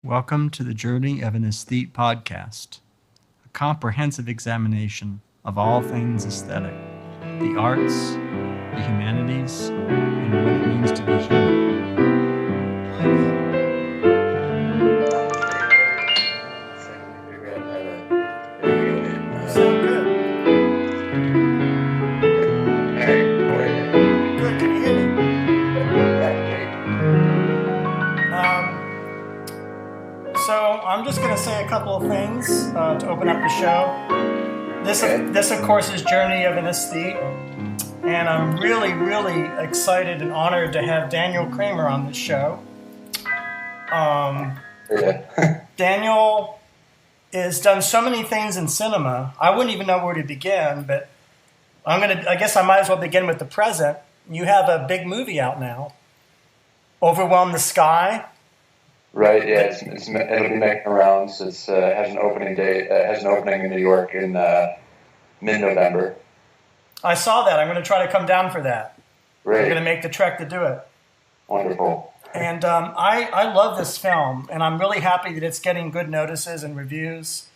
Welcome to the Journey of an Aesthete podcast, a comprehensive examination of all things aesthetic, the arts, the humanities, and what it means to be human. Sound good. Good, can you hear me? So I'm just going to say a couple of things to open up the show. This of course is Journey of an Aesthete, and I'm really excited and honored to have Daniel Kremer on this show. Daniel has done so many things in cinema. I wouldn't even know where to begin, but I guess I might as well begin with the present. You have a big movie out now, Overwhelm The Sky. Right, yeah, it'll be making rounds. It has an opening date. Has an opening in New York in mid-November. I saw that. I'm going to try to come down for that. Right. I'm going to make the trek to do it. Wonderful. And I love this film, and I'm really happy that it's getting good notices and reviews.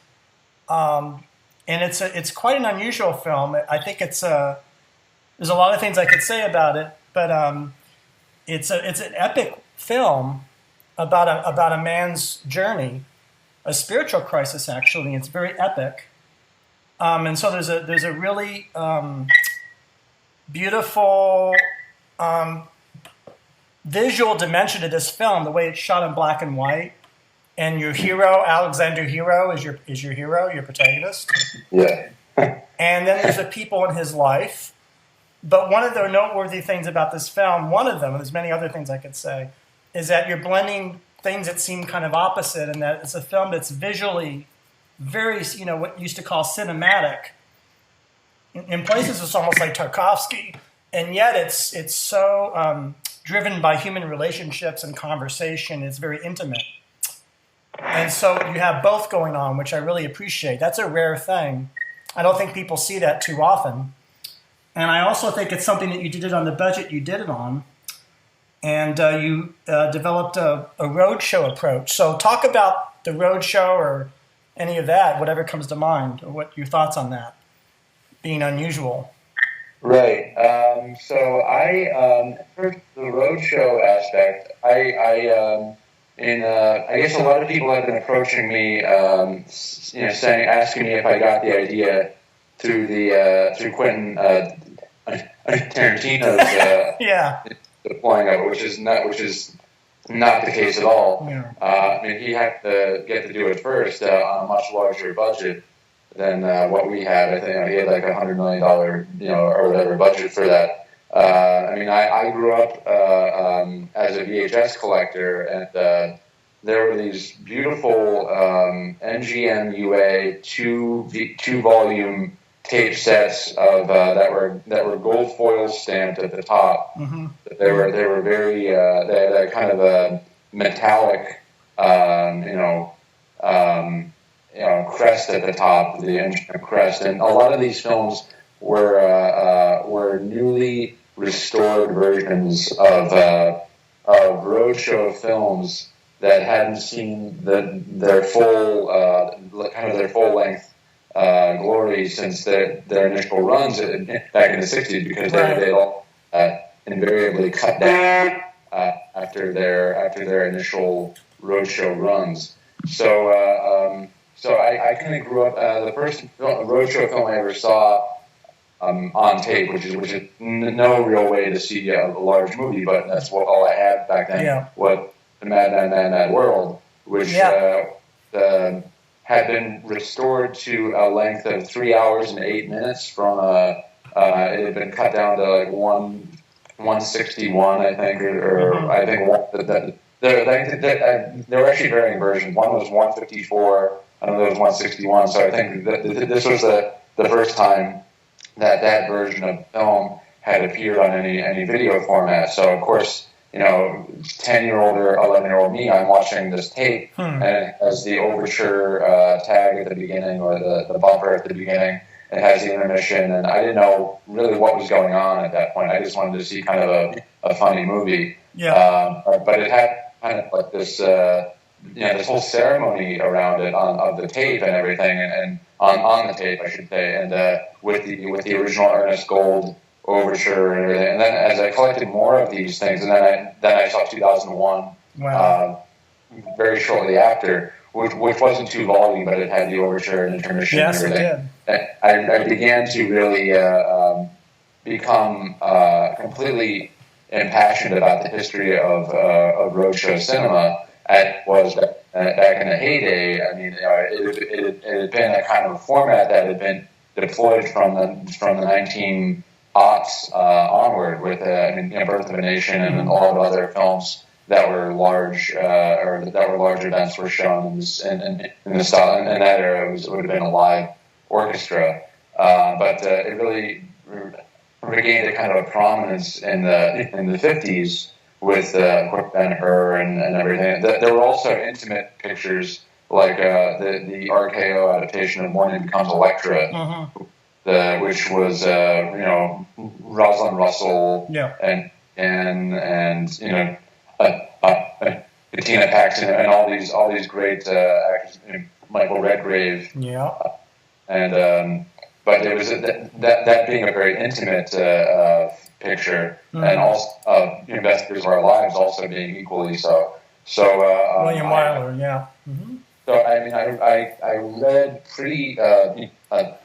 And it's quite an unusual film. I think there's a lot of things I could say about it, but it's an epic film about a man's journey, a spiritual crisis actually. It's very epic, and so there's a really beautiful visual dimension to this film. The way it's shot in black and white, and your hero Alexander Hero is your hero, your protagonist. Yeah. And then there's the people in his life. But one of the noteworthy things about this film, one of them, and there's many other things I could say, is that you're blending things that seem kind of opposite, and that it's a film that's visually very, what you used to call cinematic. In places, it's almost like Tarkovsky, and yet it's so driven by human relationships and conversation. It's very intimate. And so you have both going on, which I really appreciate. That's a rare thing. I don't think people see that too often. And I also think it's something that you did it on the budget you did it on. And you developed a roadshow approach. So talk about the roadshow or any of that, whatever comes to mind, or what your thoughts on that, being unusual. Right. So first the roadshow aspect, I guess a lot of people have been approaching me, asking me if I got the idea through Quentin Tarantino's yeah. deploying of it, which is not the case at all. Yeah. He had to get to do it first on a much larger budget than what we had. I think he had like $100 million, or whatever budget for that. I grew up as a VHS collector, and there were these beautiful NGM UA two volume tape sets of that were gold foil stamped at the top. Mm-hmm. They were very they had a kind of a metallic crest at the top, the engine crest, and a lot of these films were newly restored versions of roadshow films that hadn't seen their full length glory since their initial runs back in the 60s, because they all invariably cut down after their initial roadshow runs. So I kind of grew up. The first roadshow film I ever saw on tape, which is no real way to see a large movie, but that's all I had back then. Yeah. Was the Mad World, which had been restored to a length of 3 hours and 8 minutes from it had been cut down to like 161, I think, or I think there were actually varying versions. One was 154, another was 161. So I think this was the first time that version of film had appeared on any video format. So of course, 10-year-old or 11-year-old me, I'm watching this tape, and it has the overture tag at the beginning, or the bumper at the beginning. It has the intermission, and I didn't know really what was going on at that point. I just wanted to see kind of a funny movie. Yeah. But it had kind of like this this whole ceremony around it of the tape and everything, and on the tape, I should say, and with the original Ernest Gold overture and everything. And then as I collected more of these things, and then I saw 2001, wow. Very shortly after, which wasn't too volume, but it had the overture and intermission and everything. Yes, it did. I began to really become completely impassioned about the history of roadshow cinema. It was back in the heyday. I mean, it had been a kind of format that had been deployed from the 1900s onward with Birth of a Nation and all of other films that were large or that were large events were shown in the style. In that era, it would have been a live orchestra, but it really regained a kind of a prominence in the 50s with Ben-Hur and everything. There were also intimate pictures like the RKO adaptation of Morning Becomes Electra, which was Rosalind Russell and Bettina Paxton and all these great actors, Michael Redgrave, and but it was that being a very intimate picture, and also Investors of Our Lives also being equally so. So William Wyler, So I read pretty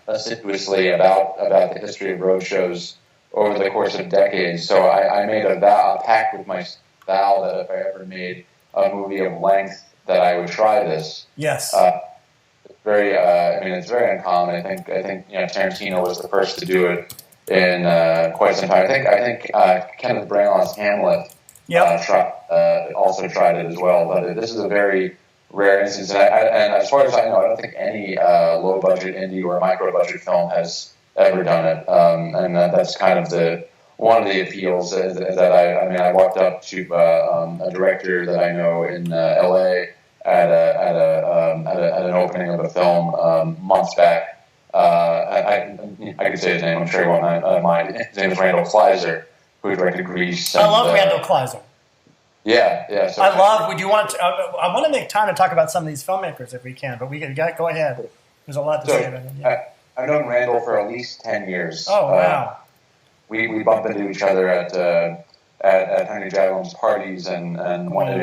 assiduously about the history of roadshows over the course of decades. So I made a pact with my vow that if I ever made a movie of length, that I would try this. Yes. It's very very uncommon. I think Tarantino was the first to do it in quite some time. I think Kenneth Branagh's Hamlet also tried it as well. But this is a very rare instance, and as far as I know, I don't think any low budget indie or micro budget film has ever done it. And that's kind of one of the appeals that I walked up to a director that I know in L.A. at an opening of a film months back. I could say his name. I'm sure he won't mind. His name is Randall Kleiser, who directed Grease. I love Randall Kleiser. Yeah. So I want to make time to talk about some of these filmmakers if we can, but go ahead. There's a lot to say about him. Yeah. I've known Randall for at least 10 years. Oh wow. We bump into each other at Henry Jaglom's parties and every once in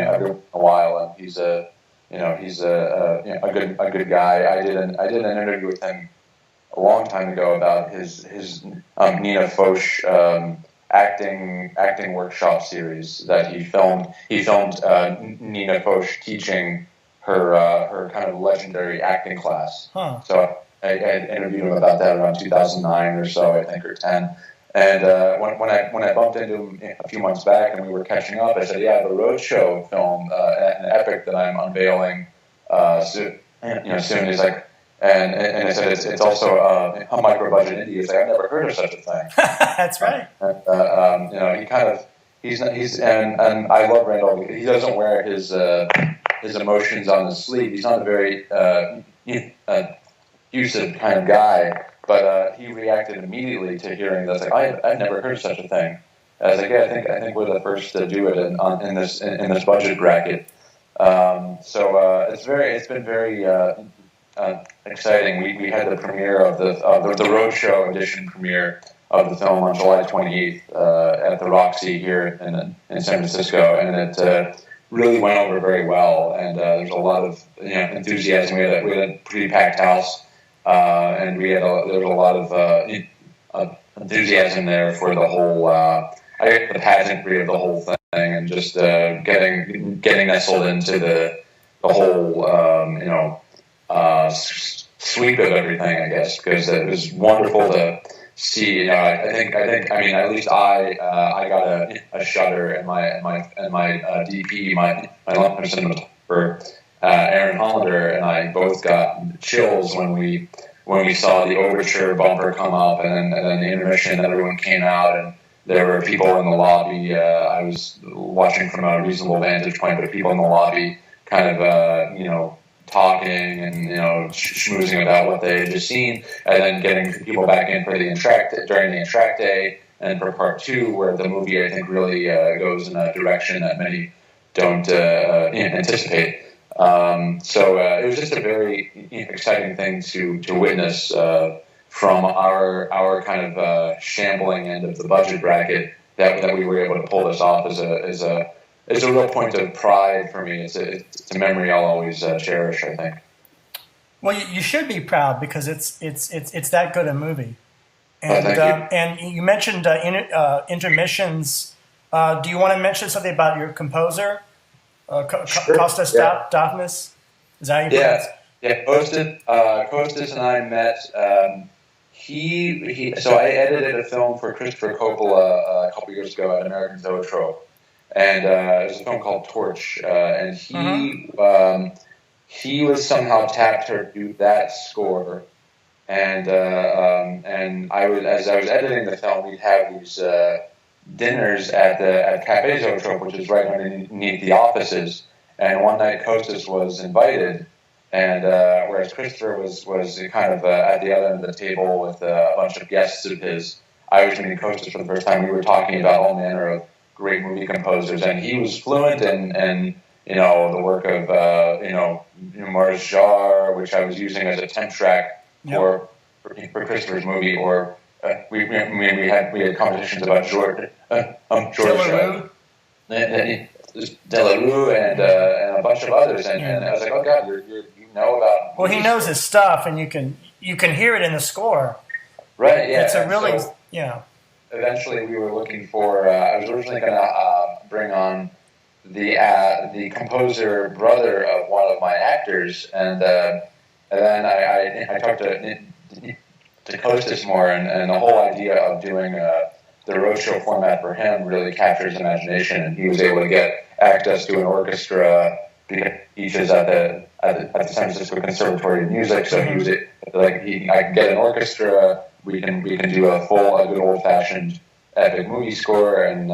a while, and he's a good guy. I did an interview with him a long time ago about his Nina Foch acting workshop series that he filmed. He filmed Nina Foch teaching her kind of legendary acting class. So I interviewed him about that around 2009 or so, I think, or 10. And when I bumped into him a few months back and we were catching up, I said, "Yeah, the Roadshow film, an epic that I'm unveiling soon." He's like, and I said, "It's also a micro budget indie." He's like, "I've never heard of such a thing." That's right. And I love Randall. He doesn't wear his emotions on his sleeve. He's not a very effusive kind of guy. But he reacted immediately to hearing this. Like, I've never heard of such a thing. I was like, yeah, I think we're the first to do it in this budget bracket. It's been very exciting. We had the premiere of the Roadshow edition premiere of the film on July 28th at the Roxy here in San Francisco, and it really went over very well. And there's a lot of enthusiasm. We had a pretty packed house. And there was a lot of enthusiasm there for the whole, the pageantry of the whole thing, and just getting nestled into the whole, sweep of everything, I guess, because it was wonderful to see. I think, at least I got a shudder, and my DP, my long-term cinematographer, Aaron Hollander and I both got chills when we saw the overture bumper come up, and then the intermission, and everyone came out, and there were people in the lobby. I was watching from a reasonable vantage point, but people in the lobby kind of talking and schmoozing about what they had just seen, and then getting people back in for during the entr'acte day, and for part two, where the movie I think really goes in a direction that many don't anticipate. So it was just a very exciting thing to witness from our kind of shambling end of the budget bracket that we were able to pull this off is a real point of pride for me. It's a memory I'll always cherish, I think. Well, you should be proud because it's that good a movie. And and you mentioned intermissions. Do you want to mention something about your composer, Sure. Costas Dafnis? Is that how you pronounce it? Costas and I met. So I edited a film for Christopher Coppola a couple years ago at American Zoetrope, and it was a film called Torch. And he was somehow tapped to do that score, and as I was editing the film, we'd have these dinners at Cafe Zoetrope, which is right underneath the offices. And one night Costas was invited, and whereas Christopher was kind of at the other end of the table with a bunch of guests of his, I was meeting Costas for the first time. We were talking about all manner of great movie composers, and he was fluent in the work of Mars Jar, which I was using as a temp track for Christopher's movie, or we had conversations about George Delarue and a bunch of others, and I was like, oh God, you know about. Well, he knows his stuff, and you can hear it in the score. Right. Yeah. It's a really Eventually, we were looking for. I was originally going to bring on the composer brother of one of my actors, and then I talked to Costas more, and the whole idea of doing the roadshow format for him really captures imagination, and he was able to get access to an orchestra because each is at the San Francisco Conservatory of Music, so he was I can get an orchestra, we can do a good old fashioned epic movie score, and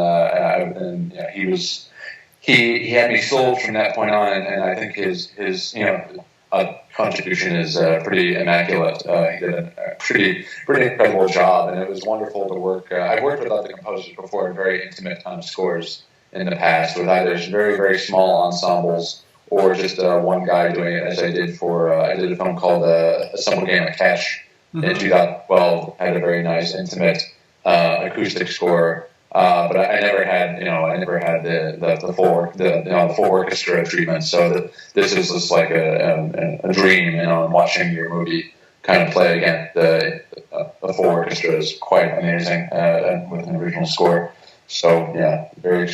he had me sold from that point on, and I think his contribution is pretty immaculate. He did a pretty incredible job, and it was wonderful to work. I've worked with other composers before in very intimate kind of scores in the past, with either very, very small ensembles or just one guy doing it, as I did for I did a film called A Simple Game of Catch in 2012. Had a very nice intimate acoustic score. But I never had the full orchestra treatment. So this is just like a dream, watching your movie kind of play again. The full orchestra is quite amazing with an original score. So very.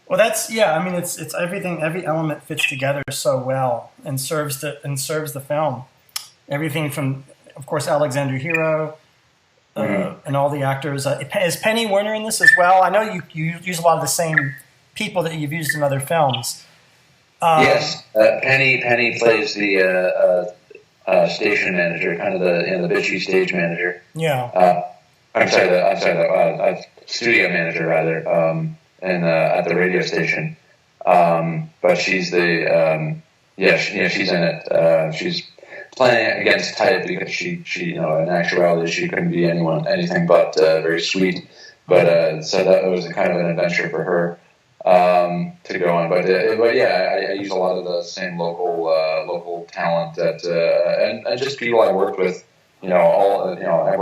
Well, that's it's everything. Every element fits together so well and serves the film. Everything from, of course, Alexander Hero. And all the actors. Is Penny Werner in this as well? I know you use a lot of the same people that you've used in other films. Yes, Penny plays the station manager, kind of the bitchy stage manager. Yeah. I'm sorry, the studio manager rather, and at the radio station. But she's the she's in it. She's playing against type because she in actuality she couldn't be anything but very sweet. But so that was kind of an adventure for her to go on. But I use a lot of the same local talent that and just people I worked with. I've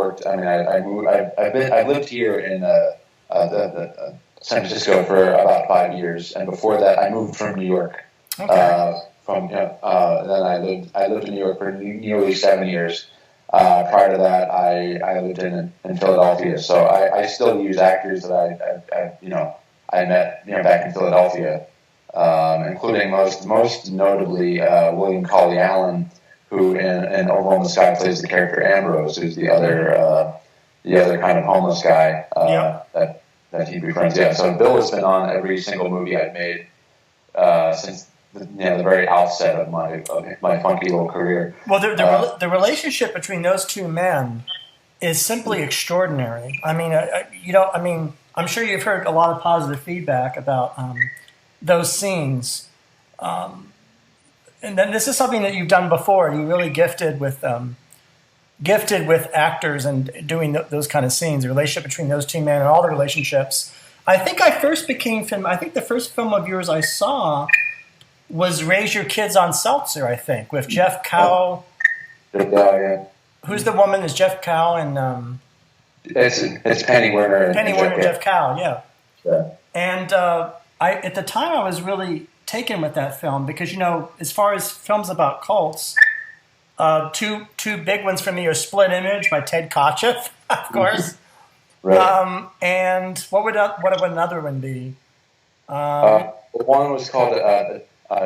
lived here in San Francisco for about 5 years, and before that I moved from New York. Okay. Then I lived in New York for nearly 7 years. Prior to that, I lived in Philadelphia. So I still use actors that I met back in Philadelphia, including most notably William Colley Allen, who in Overwhelm The Sky plays the character Ambrose, who's the other kind of homeless guy that he befriends. Yeah. So Bill has been on every single movie I've made since the very outset of my funky little career. Well, the relationship between those two men is simply extraordinary. I mean, I'm sure you've heard a lot of positive feedback about those scenes. And then this is something that you've done before. You're really gifted with actors and doing those kind of scenes. The relationship between those two men and all the relationships. I think the first film of yours I saw was Raise Your Kids on Seltzer, I think, with Jeff Cow. Yeah. Who's the woman? Is Jeff Cow and it's Penny Werner. Penny Werner and Jeff Cow, yeah. Yeah. And at the time I was really taken with that film because, you know, as far as films about cults, two big ones for me are Split Image by Ted Kotcheff, of course. Right. And what would another one be? One was called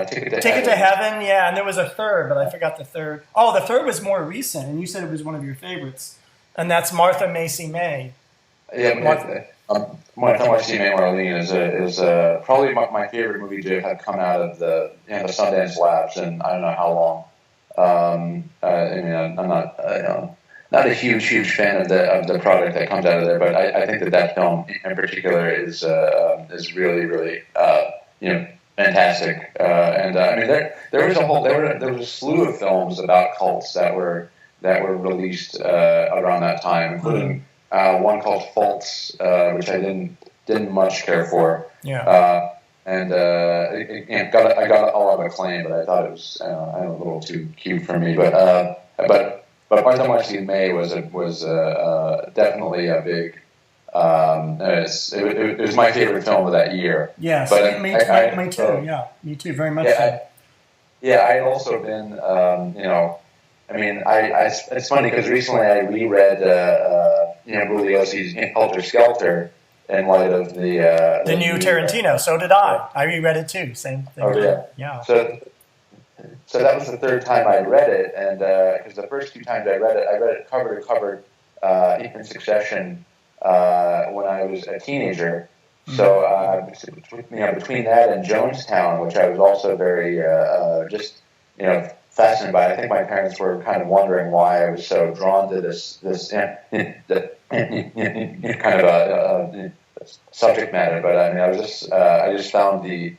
Ticket to Heaven. Yeah, and there was a third, but I forgot the third. Oh, the third was more recent, and you said it was one of your favorites, and that's Martha Macy May. Yeah, Martha Macy May Marlene is probably my favorite movie to have come out of the Sundance Labs, and I don't know how long. I mean, I'm not a huge fan of the product that comes out of there, but I think that film in particular is really fantastic. And I mean, there was a slew of films about cults that were released around that time, including one called Faults, which I didn't much care for. Yeah. And I got a lot of acclaim, but I thought it was a little too cute for me. But Martha Macy May was definitely a big. It was my favorite film of that year. Yes, but me too. Yeah, me too. Very much. I had also been. I mean, it's funny because recently I reread Bugliosi's Helter Skelter in light of the new Tarantino. So did I. I reread it too. Same thing. Oh yeah. Yeah. So that was the third time I read it, and because the first two times I read it cover to cover in succession when I was a teenager. So between that and Jonestown, which I was also very fascinated by, I think my parents were kind of wondering why I was so drawn to this kind of subject matter. But I mean, I just found the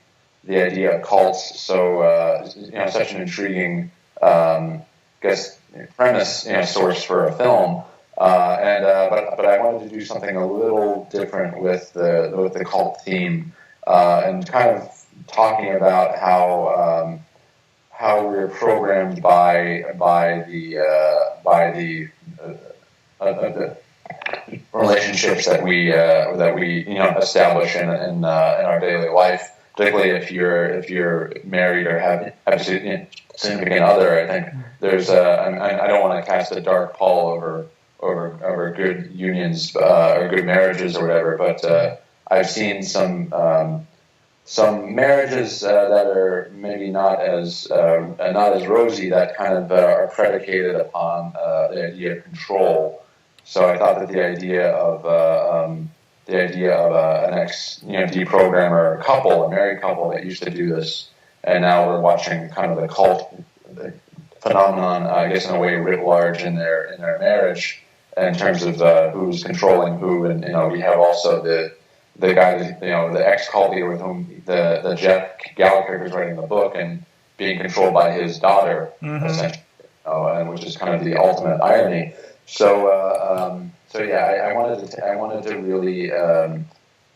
idea of cults so such an intriguing premise source for a film. But I wanted to do something a little different with the cult theme, and kind of talking about how we're programmed by the relationships that we establish in our daily life. Particularly if you're married or have a significant other, I think there's I don't want to cast a dark pall over good unions or good marriages or whatever, but I've seen some marriages that are maybe not as rosy, that kind of are predicated upon the idea of control. So I thought that the idea of an ex-deprogrammer couple, a married couple that used to do this, and now we're watching kind of the cult phenomenon, I guess in a way writ large in their marriage, in terms of who's controlling who, and we have also the guy, the ex-cult leader with whom the Jeff Gallagher is writing the book and being controlled by his daughter, essentially, and which is kind of the ultimate irony. So I wanted to really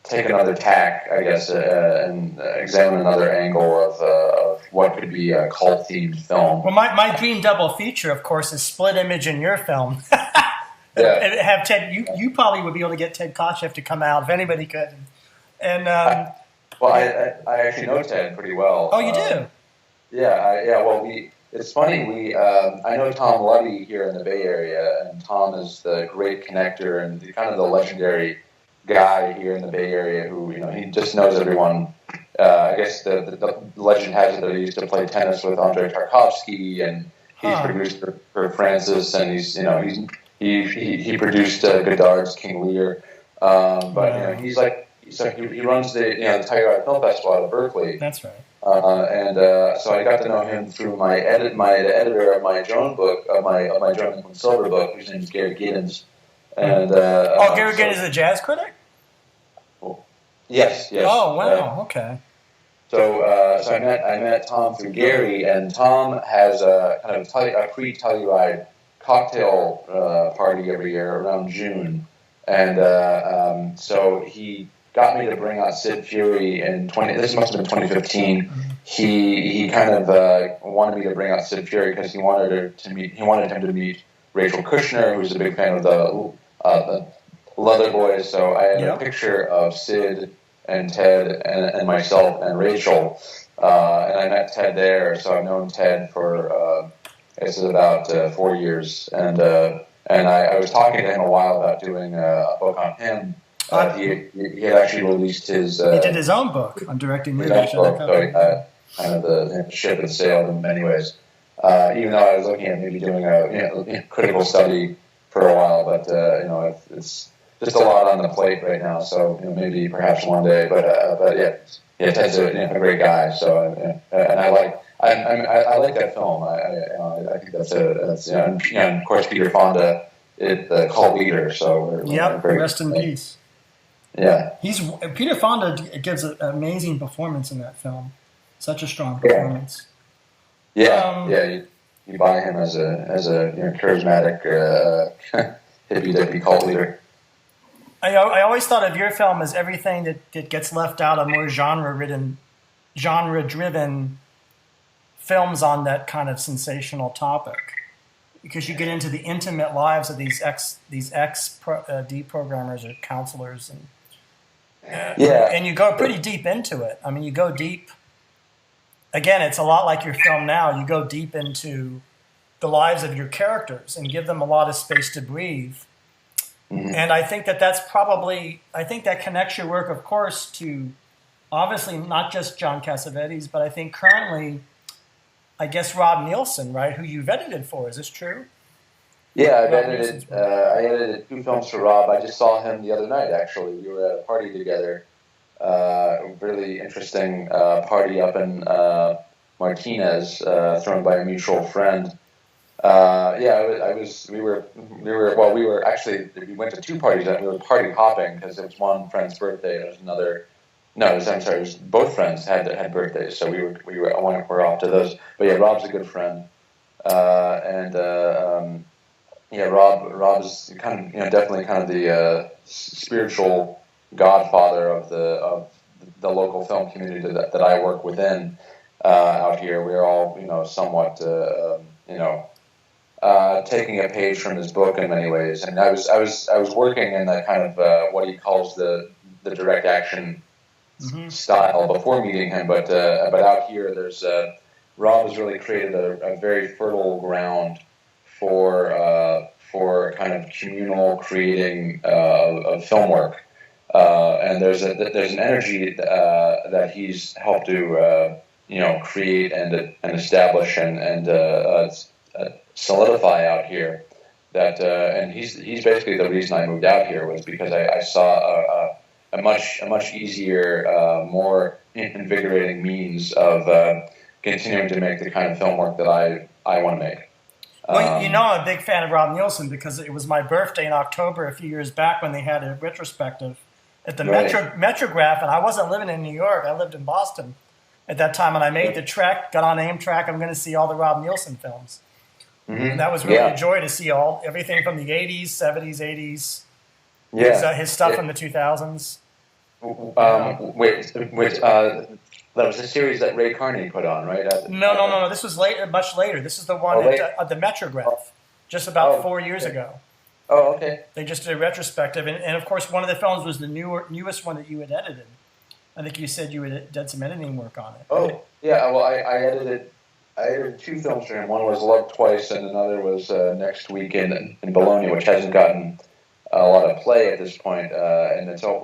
take another tack, I guess, and examine another angle of what could be a cult-themed film. Well, my dream double feature, of course, is Split Image in your film. Yeah. And have Ted. You probably would be able to get Ted Kotcheff to come out if anybody could. And I actually know Ted pretty well. Oh, you do? Yeah. Well, it's funny. I know Tom Luddy here in the Bay Area, and Tom is the great connector and kind of the legendary guy here in the Bay Area who he just knows everyone. I guess the legend has it that he used to play tennis with Andrei Tarkovsky, and he's produced for Francis, and he produced Godard's King Lear. But he runs the Tiger Eye Film Festival out of Berkeley. That's right. So I got to know him through the editor of my Joan book, of my Joan Micklin Silver book, whose name is Gary Giddens. And Gary Giddens is a jazz critic? Yes. Oh wow, okay. So I met Tom through Gary, and Tom has a kind of a pre-Telluride cocktail party every year around June, and so he got me to bring out Sid Furie in this must have been 2015, he kind of wanted me to bring out Sid Furie because he wanted him to meet Rachel Kushner, who's a big fan of the Leather Boys. So I had a picture of Sid and Ted and myself and Rachel, and I met Ted there. So I've known Ted for it's about 4 years, and I was talking to him a while about doing a book on him. He had actually released his. He did his own book on directing movies. So he had kind of the ship had sailed in many ways. Even though I was looking at maybe doing a critical study for a while, but it's just a lot on the plate right now. So maybe perhaps one day. But yeah, Ted's a great guy. So and I like that film. I think that's and of course Peter Fonda, the cult leader. So rest in peace. Yeah, Peter Fonda gives an amazing performance in that film. Such a strong performance. You buy him as a charismatic hippie dippy cult leader. I always thought of your film as everything that gets left out of more genre-driven films on that kind of sensational topic, because you get into the intimate lives of these deprogrammers or counselors, and you go pretty deep into it. I mean, you go deep. Again, it's a lot like your film now. You go deep into the lives of your characters and give them a lot of space to breathe. Mm-hmm. And I think that connects your work, of course, to obviously not just John Cassavetes, but I think currently, I guess Rob Nielsen, right, who you've edited for. Is this true? Yeah, I edited 2 films for Rob. I just saw him the other night, actually. We were at a party together. A really interesting party up in Martinez, thrown by a mutual friend. We went to 2 parties and we were party hopping because it was one friend's birthday and it was another. No, it was both friends had birthdays, so we were off to those. But yeah, Rob's a good friend, Rob's kind of definitely kind of the spiritual godfather of the local film community that I work within out here. We're all somewhat taking a page from his book in many ways. And I was working in that kind of what he calls the direct action style before meeting him, but out here there's Rob has really created a very fertile ground for kind of communal creating of film work. And there's an energy that he's helped to create and establish and solidify out here. That and he's basically the reason I moved out here was because I saw a much easier, more invigorating means of continuing to make the kind of film work that I want to make. Well, I'm a big fan of Rob Nielsen because it was my birthday in October a few years back when they had a retrospective at the Metrograph, and I wasn't living in New York. I lived in Boston at that time, and I made the trek, got on Amtrak. I'm going to see all the Rob Nielsen films. Mm-hmm. And that was really a joy to see everything from the 80s, 70s, 80s, his stuff from the 2000s. That was a series that Ray Carney put on, right? No. This was much later. This is the one at the Metrograph, just about 4 years ago. Oh, okay. They just did a retrospective, and of course, one of the films was the newest one that you had edited. I think you said you had done some editing work on it. Oh, yeah. Well, I edited 2 films for him. One was Love Twice, and another was Next Week in Bologna, which hasn't gotten a lot of play at this point. And it's all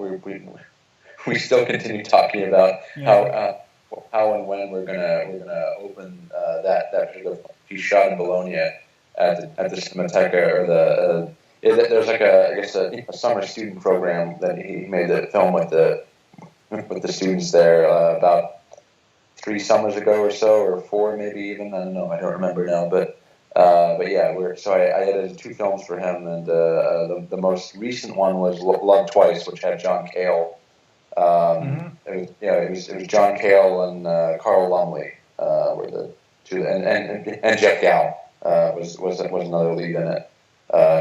we still continue talking about how and when we're gonna open that particular piece shot in Bologna at the Cinemateca or there's like a summer student program that he made the film with the students there about 3 summers ago or so, or 4 maybe even. I don't remember now, but yeah, I edited 2 films for him, and the most recent one was Love Twice, which had John Cale. It was John Cale and Carl Lumley were the 2, and Jeff Gow was another lead in it,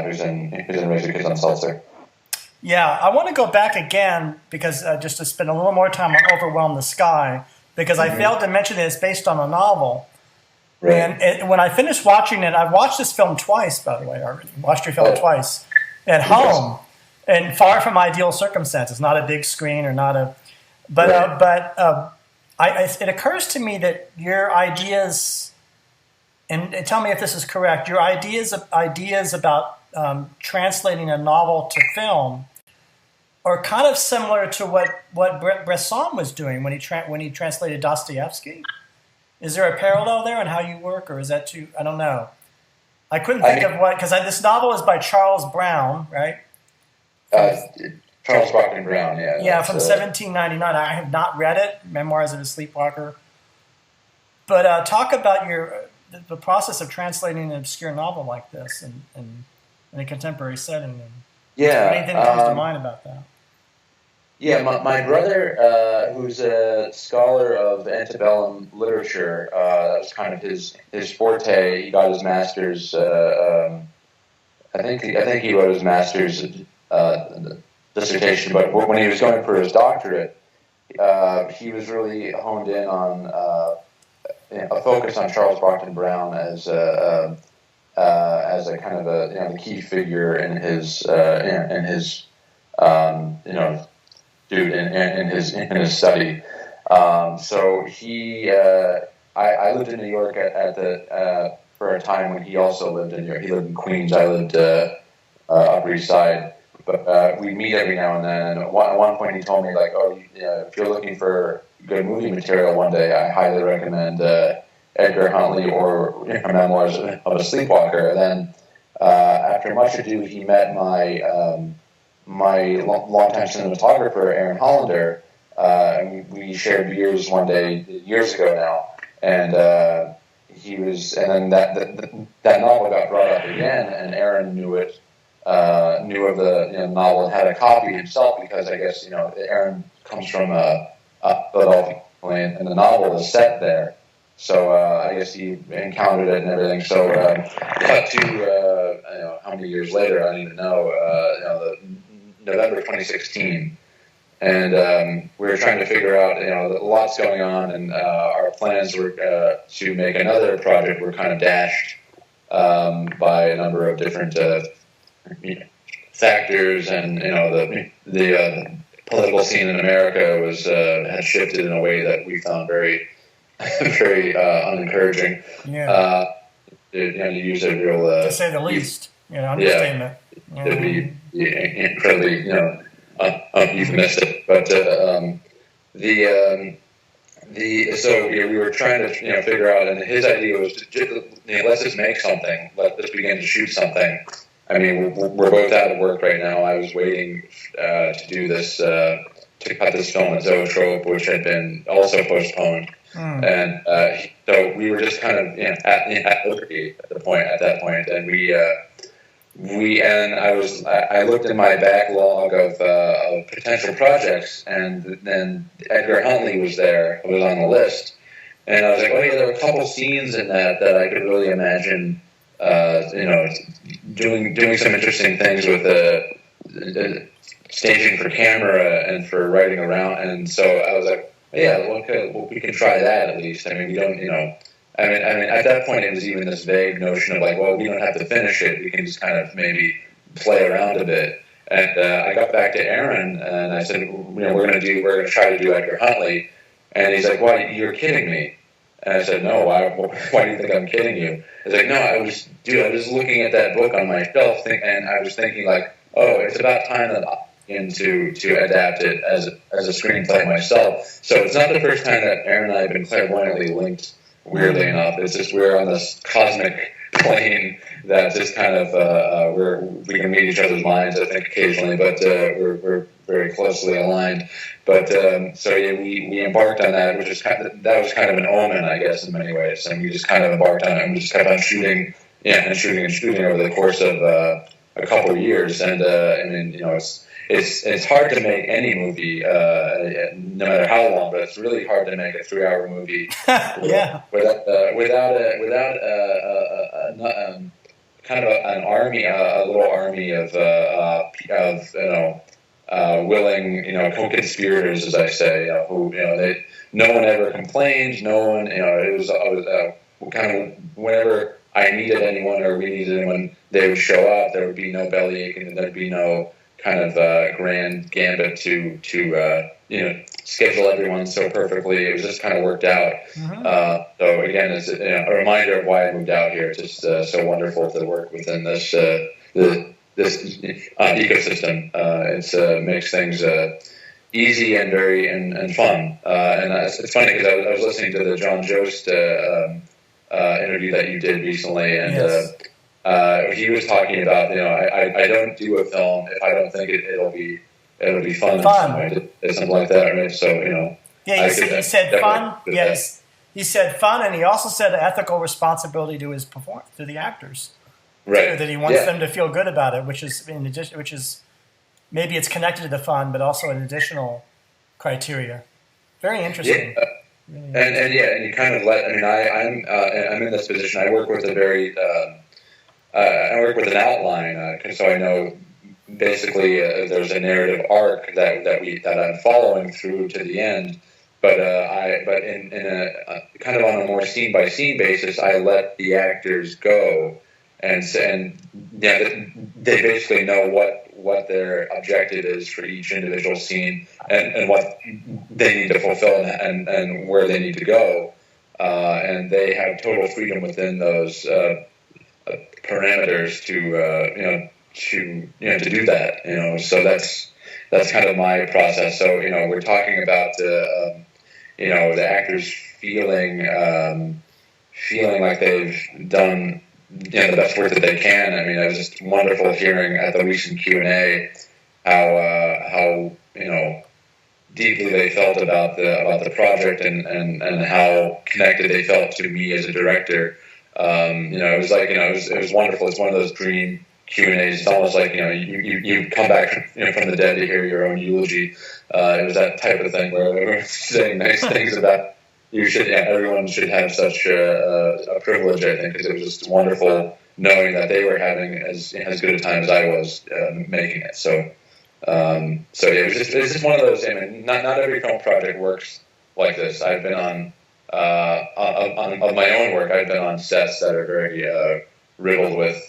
who's in Raise Your Kids on Seltzer. Yeah, I want to go back again because just to spend a little more time on Overwhelm the Sky, because I failed to mention that it's based on a novel. Right. And when I finished watching it, I've watched this film twice, by the way, already. Watched your film twice at home, and far from ideal circumstances. Not a big screen or not a, it occurs to me that your ideas, and tell me if this is correct, your ideas about translating a novel to film are kind of similar to what Bresson was doing when he translated Dostoevsky. Is there a parallel there in how you work, or is that too? I don't know. I couldn't think of what, because this novel is by Charles Brown, right? Charles Brockden Brown, yeah. Yeah, from 1799. I have not read it, Memoirs of a Sleepwalker. But talk about the process of translating an obscure novel like this in a contemporary setting. Anything that comes to mind about that? Yeah, my brother, who's a scholar of antebellum literature, that was kind of his forte. He got his master's. I think he wrote his master's dissertation, but when he was going for his doctorate, he was really honed in on a focus on Charles Brockden Brown as a kind of the key figure in his dude in his study. So I lived in New York for a time when he also lived in New York. He lived in Queens. I lived Upper East Side. But we meet every now and then. And at one point, he told me, like, if you're looking for good movie material one day, I highly recommend Edgar Huntley or Memoirs of a Sleepwalker. And then, after much ado, he met my longtime cinematographer, Aaron Hollander, and we shared beers one day years ago now. And then that novel got brought up again, and Aaron knew of the novel and had a copy himself, because I guess Aaron comes from Philadelphia, and the novel is set there. So I guess he encountered it and everything. So cut to how many years later, I don't even know. The November 2016, and we were trying to figure out lots going on, and our plans were to make another project were kind of dashed by a number of different factors, and the political scene in America had shifted in a way that we found very very unencouraging. Yeah. To use a real to say the least, understatement. Yeah, to be incredibly euphemistic, but so we were trying to figure out, and his idea was to let's just make something, let's begin to shoot something. I mean, we're both out of work right now. I was waiting to do this, to cut this film at Zoetrope, which had been also postponed. And so we were just kind of at liberty at that point, and I looked in my backlog of potential projects, and then Edgar Huntley was on the list, and I was like, there were a couple scenes in that I could really imagine, doing some interesting things with staging for camera and for writing around, and so I was like, we can try that at least. I mean, we don't, I mean, at that point, it was even this vague notion of like, we don't have to finish it. We can just kind of maybe play around a bit. And I got back to Aaron, and I said, we're going to try to do Edgar Huntley. And he's like, "Why? You're kidding me." And I said, "No. Why do you think I'm kidding you?" He's like, "No, I was looking at that book on my shelf, and I was thinking like, it's about time that to adapt it as a screenplay myself." So it's not the first time that Aaron and I have been clairvoyantly linked, weirdly enough. It's just we're on this cosmic plane that just kind of we can read each other's minds, I think, occasionally, but we're very closely aligned. But we embarked on that, which is kind of an omen, I guess, in many ways. And we just kind of embarked on it, and we just kept on shooting over the course of a couple of years. And it's hard to make any movie, no matter how long, but it's really hard to make a 3-hour movie without kind of an army, a little army of willing, co-conspirators, as I say, who, no one ever complained. No one, it was kind of whenever I needed anyone or we needed anyone, they would show up. There would be no bellyache, and there'd be no kind of grand gambit to schedule everyone so perfectly. It was just kind of worked out. So again, it's a reminder of why I moved out here. It's just so wonderful to work within this ecosystem. It makes things easy and very and fun. And it's funny because I was listening to the John Jost interview that you did recently, and he was talking about I don't do a film if I don't think it'll be fun. Something like that, right? So he said fun. Yes, he said fun, and he also said ethical responsibility to his to the actors. Right. That he wants them to feel good about it, which is in addition, maybe it's connected to the fun, but also an additional criteria. Very interesting. Yeah. And you kind of I'm in this position. I work with I work with an outline, so I know basically there's a narrative arc that I'm following through to the end. But in a kind of on a more scene by scene basis, I let the actors go. And they basically know what their objective is for each individual scene and what they need to fulfill and where they need to go, and they have total freedom within those parameters to do that. So that's kind of my process. So we're talking about the actors feeling like they've done the best work that they can. I mean, it was just wonderful hearing at the recent Q&A how deeply they felt about the project and how connected they felt to me as a director. It was like it was wonderful. It's one of those dream Q&As. It's almost like you come back from the dead to hear your own eulogy. It was that type of thing where we're saying nice things about. Everyone should have such a privilege, I think, because it was just wonderful knowing that they were having as good a time as I was making it. So it was just one of those. I mean, not every film project works like this. I've been on my own work. I've been on sets that are very riddled with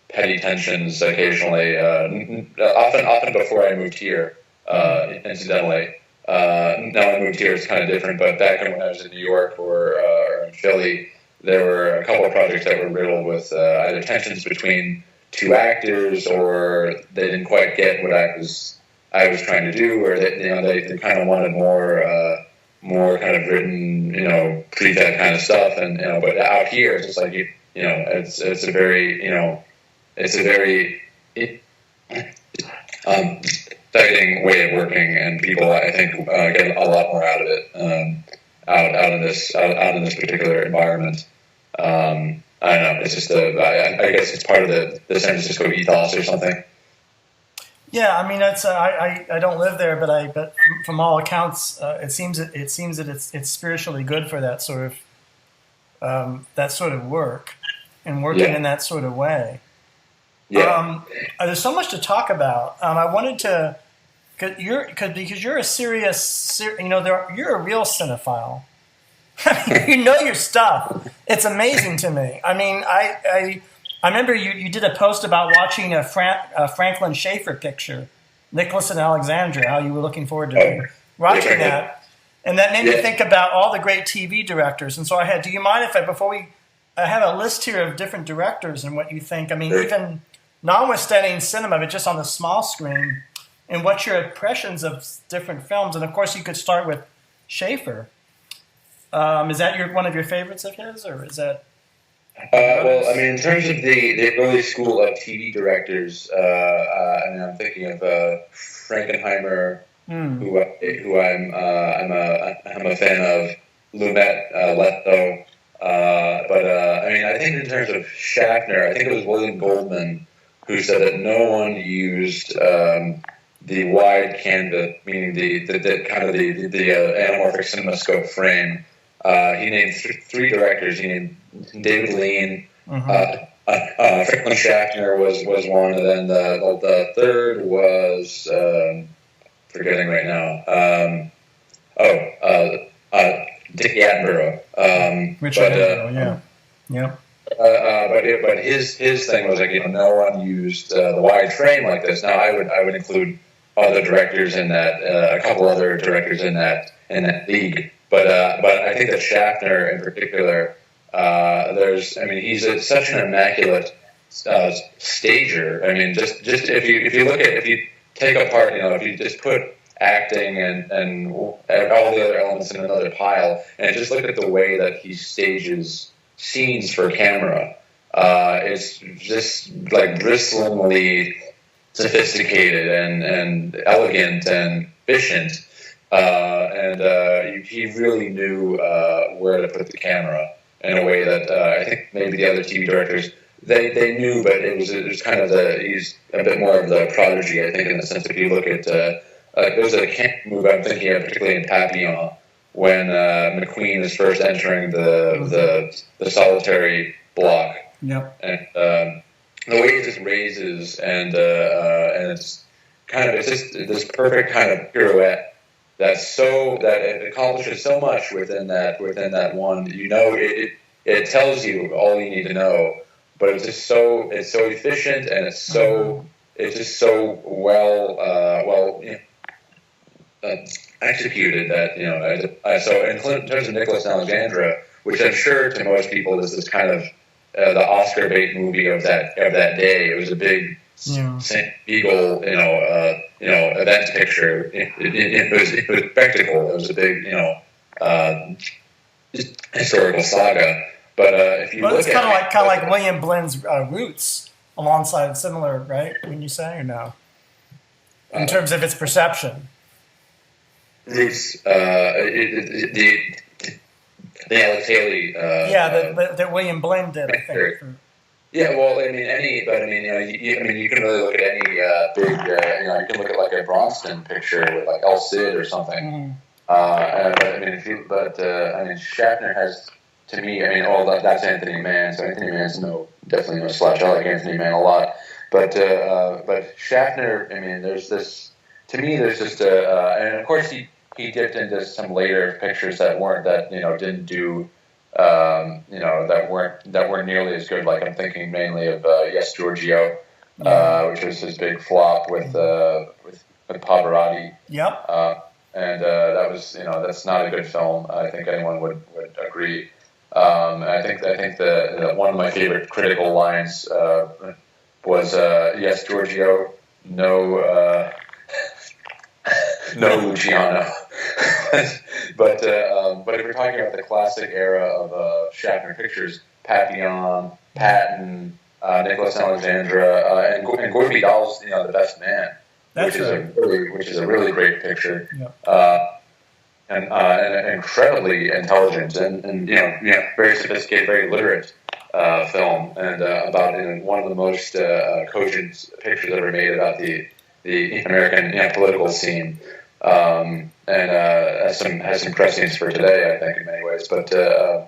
petty tensions occasionally. Often before I moved here, incidentally. Now I moved here, it's kind of different, but back when I was in New York or in Philly, there were a couple of projects that were riddled with either tensions between two actors, or they didn't quite get what I was trying to do, or they kind of wanted more kind of written, prefab kind of stuff, and but out here it's just like it's a very exciting way of working, and people I think get a lot more out of it out in this particular environment. I don't know. It's just I guess it's part of the San Francisco ethos or something. Yeah, I mean, it's I don't live there, but from all accounts, it seems that it's spiritually good for that sort of work and working in that sort of way. Yeah. There's so much to talk about. I wanted to, because you're a serious, you're a real cinephile. You know your stuff. It's amazing to me. I mean, I remember you did a post about watching a Franklin Schaeffer picture, Nicholas and Alexandra, how you were looking forward to watching that. And that made me think about all the great TV directors. And so do you mind if I have a list here of different directors and what you think? I mean, even notwithstanding cinema, but just on the small screen, and what's your impressions of different films? And of course, you could start with Schaeffer. Is that one of your favorites of his, or is that? Well, I mean, in terms of the early school of TV directors, I'm thinking of Frankenheimer, who I'm a fan of, Lumet, Leto, but I mean, I think in terms of Schaffner, I think it was William Goldman who said that no one used the wide canvas, meaning the kind of the anamorphic cinemascope frame. He named three directors. He named David Lean. Franklin Schaffner was one, and then the third was forgetting right now. Dick Attenborough. Richard Attenborough, yeah. But his thing was like, no one used the wide frame like this. Now I would include other directors in that, a couple other directors in that league. But I think that Schaffner in particular, he's such an immaculate stager. I mean, just if you take apart, if you just put acting and all the other elements in another pile, and just look at the way that he stages scenes for camera, it's just like bristlingly sophisticated and elegant and efficient, and he really knew where to put the camera in a way that I think maybe the other TV directors they knew, but it was kind of he's a bit more of the prodigy, I think, in the sense if you look at there's a camp move I'm thinking of, particularly in Papillon, when McQueen is first entering the solitary block. Yep. And the way it just raises and it's just this perfect kind of pirouette that it accomplishes so much within that one. It tells you all you need to know, but it's just so efficient and it's just so well executed that so in terms of Nicholas Alexandra, which I'm sure to most people is this kind of the Oscar bait movie of that day. It was a big St. Beagle event picture. It was a spectacle. It was a big historical saga. But if you look it's kind of like William Blend's Roots, alongside similar, right? When you say, or no, in terms of its perception. Roots, the Alex Haley. That William Blend did, I think. Yeah, well, I mean, you can really look at any big, you can look at like a Bronston picture with like El Cid or something. Schaffner has, to me, that's Anthony Mann. So Anthony Mann's definitely no slouch. I like Anthony Mann a lot, but Schaffner, there's this. To me, there's just and of course he dipped into some later pictures that didn't do, that weren't nearly as good. Like I'm thinking mainly of Yes Giorgio, which was his big flop with Pavarotti. Yep. And that was that's not a good film. I think anyone would agree. I think the one of my favorite critical lines was Yes Giorgio, no Luciano. but if we're talking about the classic era of Schaffner pictures, Papillon, Patton, Nicholas Alexandra, and Gore Vidal's The Best Man, which is a really great picture, and incredibly intelligent and very sophisticated, very literate film, and about one of the most cogent pictures ever made about the American political scene, and has some prescience for today, I think, in many ways. But I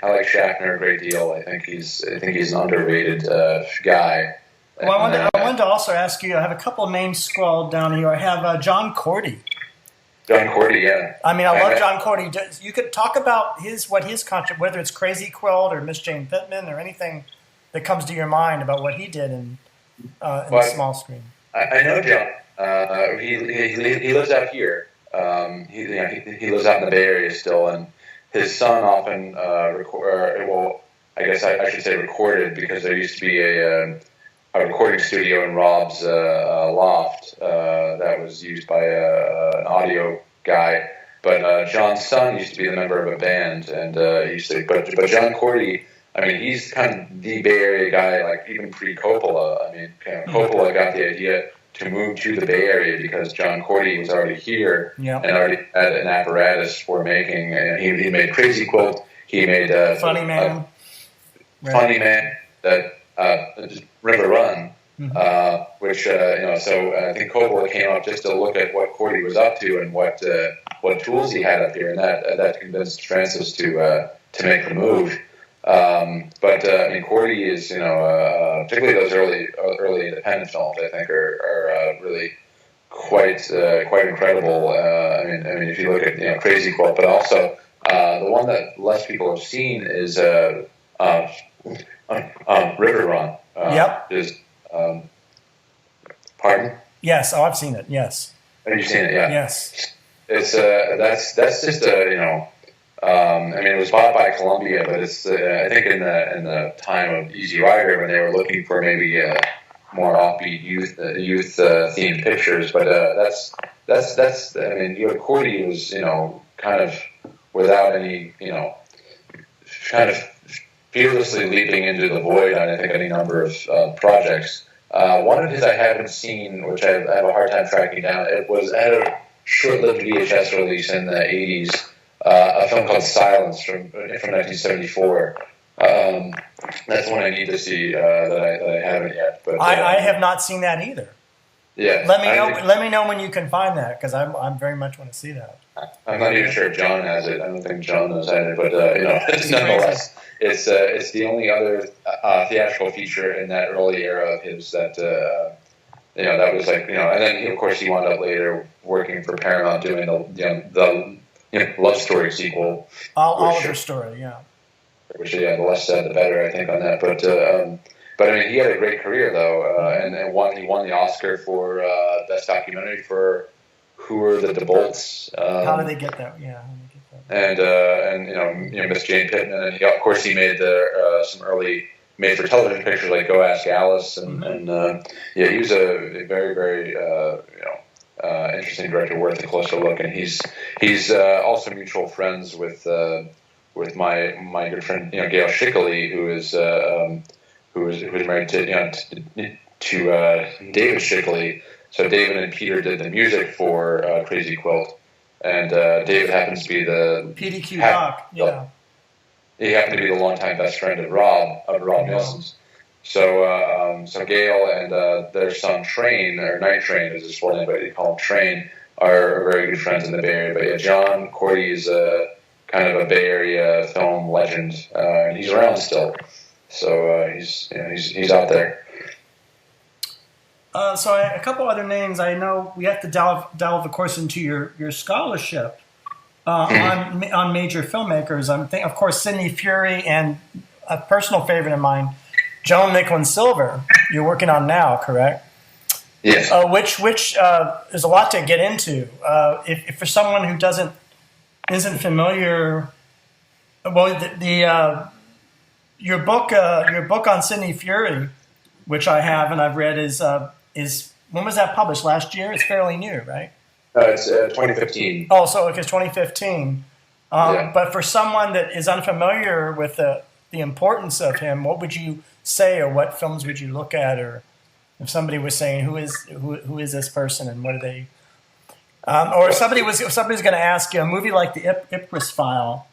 like Schaffner a great deal. I think he's an underrated guy. Well, I wanted to also ask you. I have a couple of names scrawled down here. I have John Cordy. John Cordy, yeah. I love John Cordy. You could talk about whether it's Crazy Quilt or Miss Jane Pittman or anything that comes to your mind about what he did in the small screen. I know John. He lives out here. He lives out in the Bay Area still, and his son often I should say recorded, because there used to be a recording studio in Rob's loft that was used by an audio guy. But John's son used to be a member of a band, and but John Cordy, he's kind of the Bay Area guy, like even pre-Coppola. Coppola got the idea to move to the Bay Area because John Cordy was already here and already had an apparatus for making. And he made Crazy Quilt. He made Funny Man. Funny Man. River Run, which so I think Coppola came up just to look at what Cordy was up to and what tools he had up here, and that convinced Francis to make the move. But I mean, Cordy is, particularly those early independent films, I think, are really quite incredible. I mean, if you look at Crazy Quilt, but also the one that less people have seen is River Run. Yep. Pardon? Yes. Oh, I've seen it. Yes. Have you seen it? Yeah. Yes. It's that's just I mean, it was bought by Columbia, but it's I think in the time of Easy Rider when they were looking for maybe more offbeat youth themed pictures. But that's I mean, Cordy was kind of without any kind of fearlessly leaping into the void on I think any number of projects. One of his I haven't seen, which I have a hard time tracking down. It was at a short-lived VHS release in the 80s. A film called Silence from 1974. That's one I need to see that I haven't yet. But I have not seen that either. Yeah, Let me know when you can find that because I'm very much want to see that. I'm not even sure if John has it. I don't think John knows either. But nonetheless, it's the only other theatrical feature in that early era of his that that was like and then of course he wound up later working for Paramount doing the love story sequel. Oliver Story, yeah. Which, the less said, the better, I think, on that. But I mean, he had a great career, though, and he won the Oscar for Best Documentary for Who Are the DeBolts. How did they get that? Yeah. And Miss Jane Pittman, and of course he made some early made-for-television pictures like Go Ask Alice, and he was a very, very interesting director worth a closer look, and he's also mutual friends with my good friend Gail Schickley, who is married to David Schickley. So David and Peter did the music for Crazy Quilt, and David happens to be the PDQ doc. Yeah, he happened to be the longtime best friend of Rob Nielsen's. So Gail and their son Train, or Night Train is his full name, but they call him Train, are very good friends in the Bay Area. But John Cordy is kind of a Bay Area film legend, and he's around still. So he's out there. So a couple other names. I know we have to delve of course, into your scholarship on major filmmakers. I'm thinking, of course, Sidney Furie, and a personal favorite of mine, Joan Micklin Silver. You're working on now, correct? Yes. Which there's a lot to get into. If for someone who isn't familiar, well, your book on Sidney Furie, which I have and I've read, is when was that published? Last year? It's fairly new, right? It's 2015. Oh, so it's 2015. Yeah. But for someone that is unfamiliar with the importance of him, what would you say, or what films would you look at, or if somebody was saying who is this person and what are they, or if somebody's going to ask you a movie like the Ipcress File,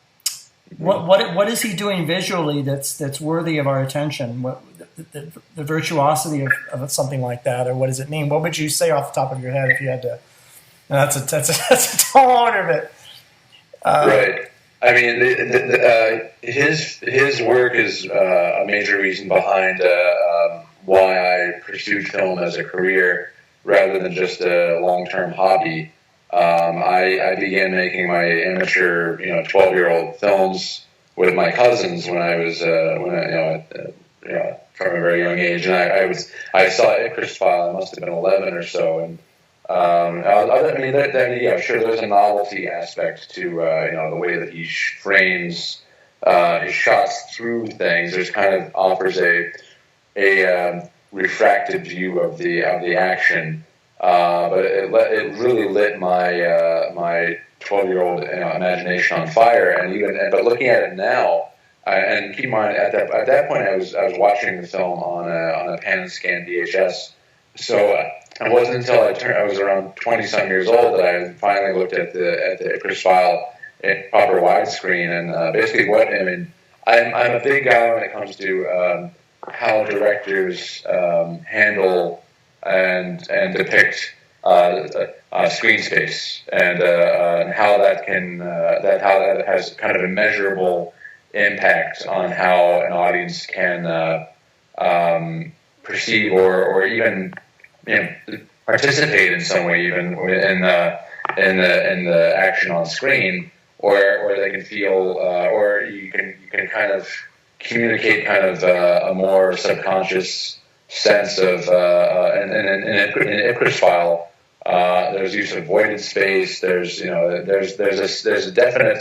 what is he doing visually that's worthy of our attention? What the virtuosity of something like that, or what does it mean? What would you say off the top of your head if you had to? That's a tall order, but right. I mean, his work is a major reason behind why I pursued film as a career rather than just a long-term hobby. I began making my amateur, 12-year-old films with my cousins when I was from a very young age, and I saw Ipcress File. I must have been 11 or so, and sure, there's a novelty aspect to the way that he frames his shots through things. There's kind of offers a refracted view of the action, but it really lit my 12-year-old imagination on fire. But looking at it now, and keep in mind at that point I was watching the film on a pan and scan VHS, so. It wasn't until I was around 20-some years old that I finally looked at the Ipcress File in proper widescreen, and basically I'm a big guy when it comes to how directors handle and depict screen space, and how that has kind of immeasurable impact on how an audience can perceive or even participate in some way, even in the action on screen, or they can feel, or you can kind of communicate kind of a more subconscious sense of in Ipcress file. There's use of voided space. There's a definite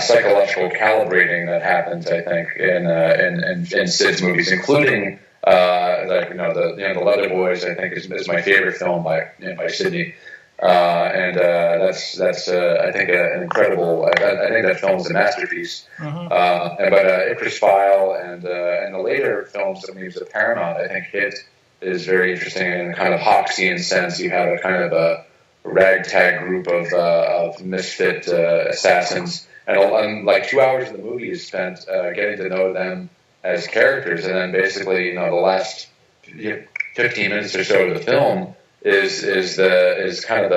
psychological calibrating that happens, I think, in Sid's movies, including the Leather Boys. I think is my favorite film by Sidney, and that's I think an incredible. I think that film is a masterpiece. Mm-hmm. But Ipcress File and the later films that we use at Paramount, I think Hit is very interesting in a kind of Hoxian sense. You have a kind of a ragtag group of misfit assassins, and like 2 hours of the movie is spent getting to know them as characters, and then basically the last 15 minutes or so of the film is kind of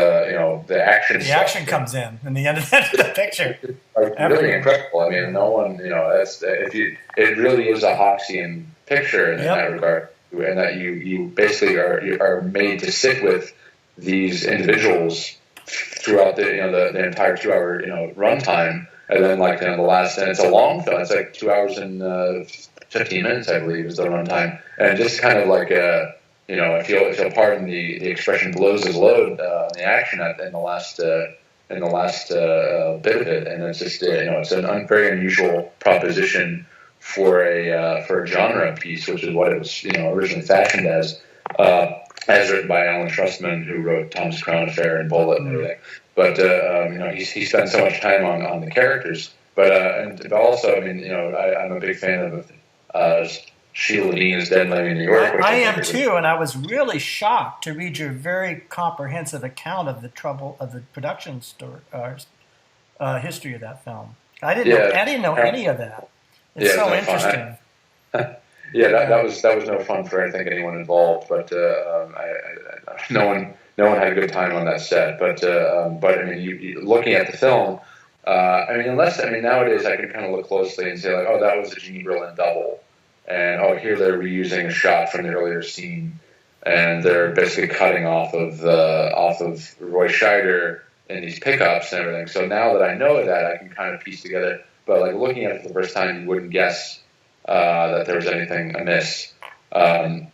the action. The action comes in the end of the picture. Really incredible. I mean, no one it really is a Hoxian picture in that regard, and that you basically are made to sit with these individuals throughout the entire 2 hour runtime, and then the last, and it's a long film. It's like 2 hours and 15 minutes, I believe, is the runtime, and just kind of like if you'll pardon the expression, blows his load on the action in the last bit of it, and it's just it's an very unusual proposition for a genre piece, which is what it was originally fashioned as written by Alan Trustman, who wrote Tom's Crown Affair and Bullet and everything. But he spent so much time on the characters. But also, I mean, I'm a big fan of Sheila Levine's Dead Lady in New York. I am too, and I was really shocked to read your very comprehensive account of the production history of that film. I didn't know any of that. It's so interesting. That was no fun for I think anyone involved, but no one had a good time on that set. But I mean, you looking at the film, nowadays I can kind of look closely and say that was a Jeannie Berlin double, and here they're reusing a shot from the earlier scene, and they're basically cutting off of Roy Scheider in these pickups and everything. So now that I know that, I can kind of piece together. But looking at it for the first time, you wouldn't guess that there was anything amiss. But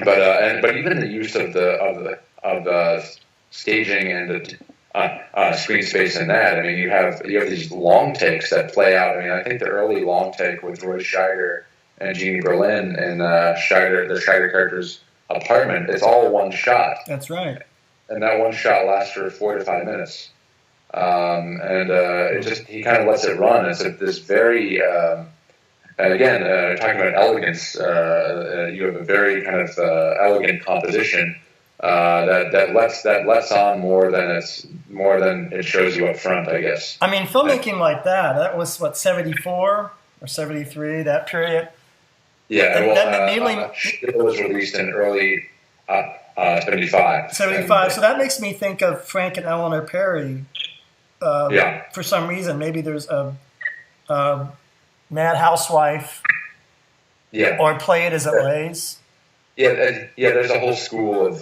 even the use of the staging and the screen space in that. I mean, you have these long takes that play out. I mean, I think the early long take with Roy Scheider and Jeannie Berlin and the Scheider character's apartment, it's all one shot. That's right. And that one shot lasts for 4 to 5 minutes. He kind of lets it run. It's this very, again, talking about elegance, you have a very kind of elegant composition that lets on more than it shows you up front, I guess. I mean, filmmaking like that was what, 74 or 73, that period. Yeah, it was released in early 75. 75. So that makes me think of Frank and Eleanor Perry. For some reason, maybe there's a Mad Housewife. Yeah. Or Play It As It Lays. There's a whole school of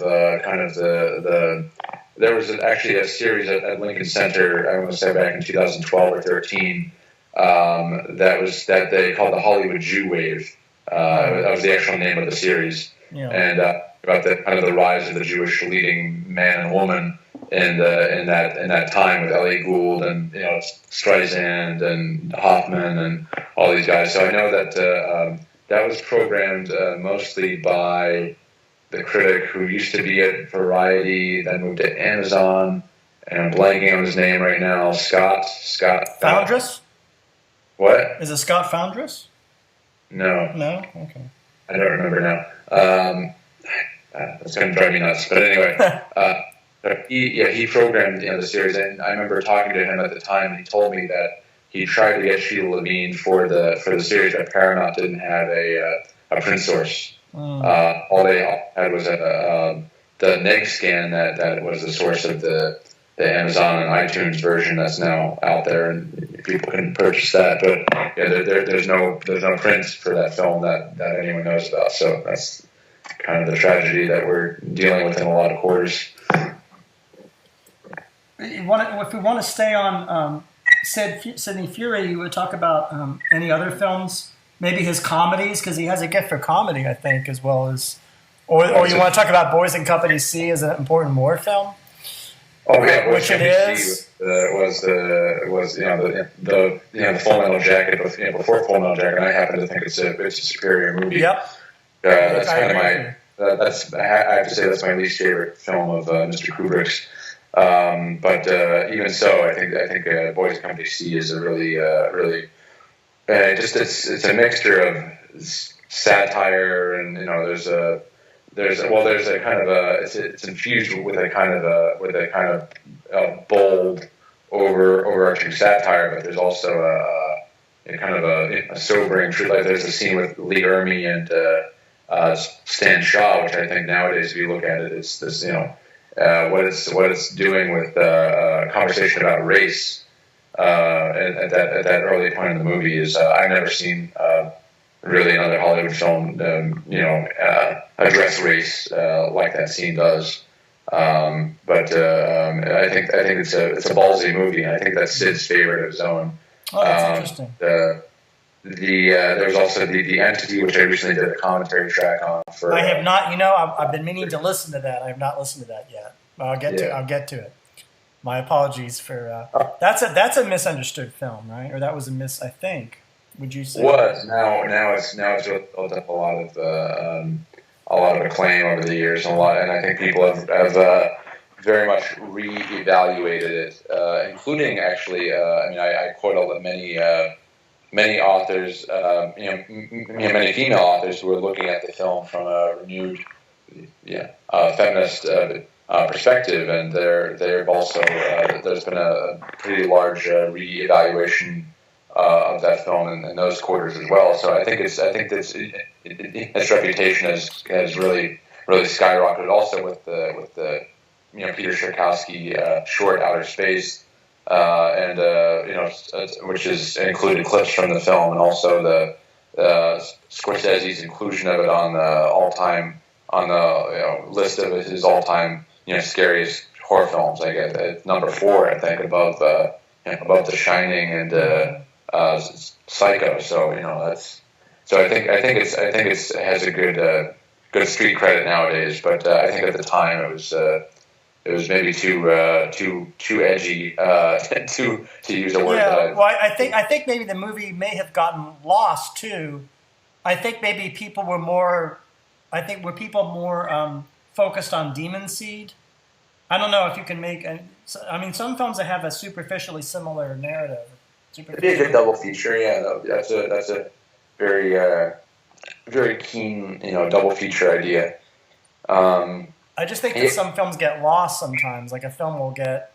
there was actually a series at Lincoln Center, I want to say back in 2012 or 13, that they called the Hollywood Jew Wave. That was the actual name of the series. Yeah. And about the rise of the Jewish leading man and woman in that time with Elliot Gould and Streisand and Hoffman and all these guys. So I know that that was programmed mostly by the critic who used to be at Variety, then moved to Amazon, and I'm blanking on his name right now. Scott Foundress? What? Is it Scott Foundress? No. No? Okay. I don't remember now. That's going to drive me nuts. But anyway, he programmed the series, and I remember talking to him at the time, and he told me that he tried to get Sheila Levine for the series, but Paramount didn't have a print source. All they had was the neg scan that was the source of the Amazon and iTunes version that's now out there, and people can purchase that. But yeah, there's no prints for that film that anyone knows about. So that's kind of the tragedy that we're dealing with in a lot of quarters. If we want to stay on Sidney Furie, you would talk about any other films, maybe his comedies, because he has a gift for comedy, I think, as well as, or you want to talk about Boys in Company C as an important war film? Oh yeah, which it is. Was the Full Metal Jacket, before Full Metal Jacket. I happen to think it's a superior movie. Yep. That's kind of my. I have to say that's my least favorite film of Mr. Kubrick's. But even so, I think Boys in Company C is a really it's a mixture of satire and there's a kind of it's infused with a kind of bold overarching satire, but there's also a kind of a sobering truth. Like there's a scene with Lee Ermey and Stan Shaw, which I think nowadays if you look at it, it's this what it's doing with conversation about race at that early point in the movie is I've never seen really another Hollywood film address race like that scene does. But I think it's a ballsy movie, and I think that's Sid's favorite of his own. Oh, that's interesting. There's also the Entity, which I recently did a commentary track on. I have not. I've been meaning to listen to that. I have not listened to that yet. I'll get to it. My apologies for that's a misunderstood film, right? Or that was a I think. Would you say? Was now it's built up a lot of acclaim over the years, and I think people have very much reevaluated it, including actually. I quote many authors, many female authors who are looking at the film from a renewed, feminist perspective, and they've also there's been a pretty large reevaluation of that film in those quarters as well. So I think its reputation has really skyrocketed. Also with the Peter Sherkowski short Outer Space. Which is included clips from the film, and also the Scorsese's inclusion of it on the list of his all-time scariest horror films. Like at number 4, I think, above The Shining and Psycho. So I think it has a good street credit nowadays. But I think at the time it was maybe too edgy to use a word. Yeah, well, I think maybe the movie may have gotten lost too. I think maybe people were more. Focused on Demon Seed. I don't know if you can make. Some films that have a superficially similar narrative. It'd be a good double feature. Yeah, that's a very very keen double feature idea. I just think that some films get lost sometimes. Like a film will get,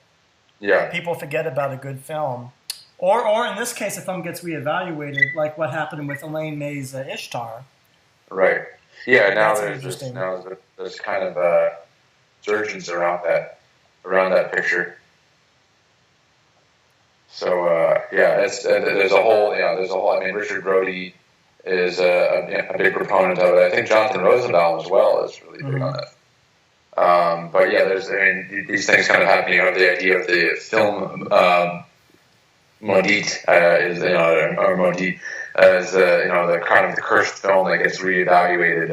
people forget about a good film, or in this case, a film gets reevaluated, like what happened with Elaine May's Ishtar. Right. Yeah. Now there's kind of surgeons around that picture. So there's a whole. I mean, Richard Brody is a big proponent of it. I think Jonathan Rosenbaum as well is really big on it. But yeah, these things kind of happen. The idea of the film maudit or maudit as the kind of the cursed film that gets reevaluated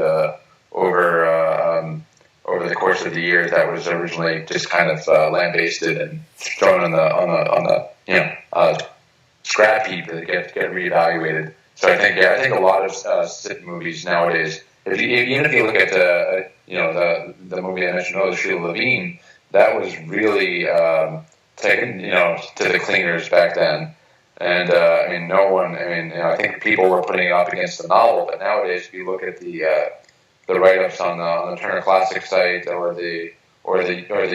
over the course of the years that was originally just kind of lambasted and thrown on the scrap heap that get reevaluated. So I think a lot of Sid movies nowadays, even if you look at the movie I mentioned earlier, Sheila Levine, that was really taken to the cleaners back then. And I think people were putting it up against the novel, but nowadays if you look at the write-ups on the Turner Classic site or the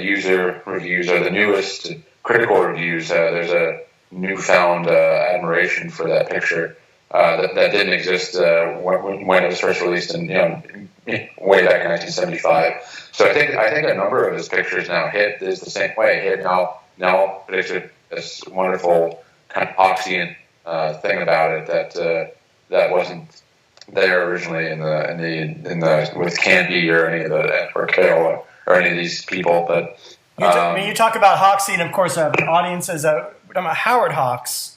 user reviews or the newest critical reviews, there's a newfound admiration for that picture. that didn't exist when it was first released in way back in 1975. So I think a number of his pictures now hit is the same way. Hit now predicted this wonderful kind of Hoxian thing about it that wasn't there originally in the with Canby or any of the or Carol or any of these people. But when you talk about Hoxian, of course, our audience is Howard Hawks.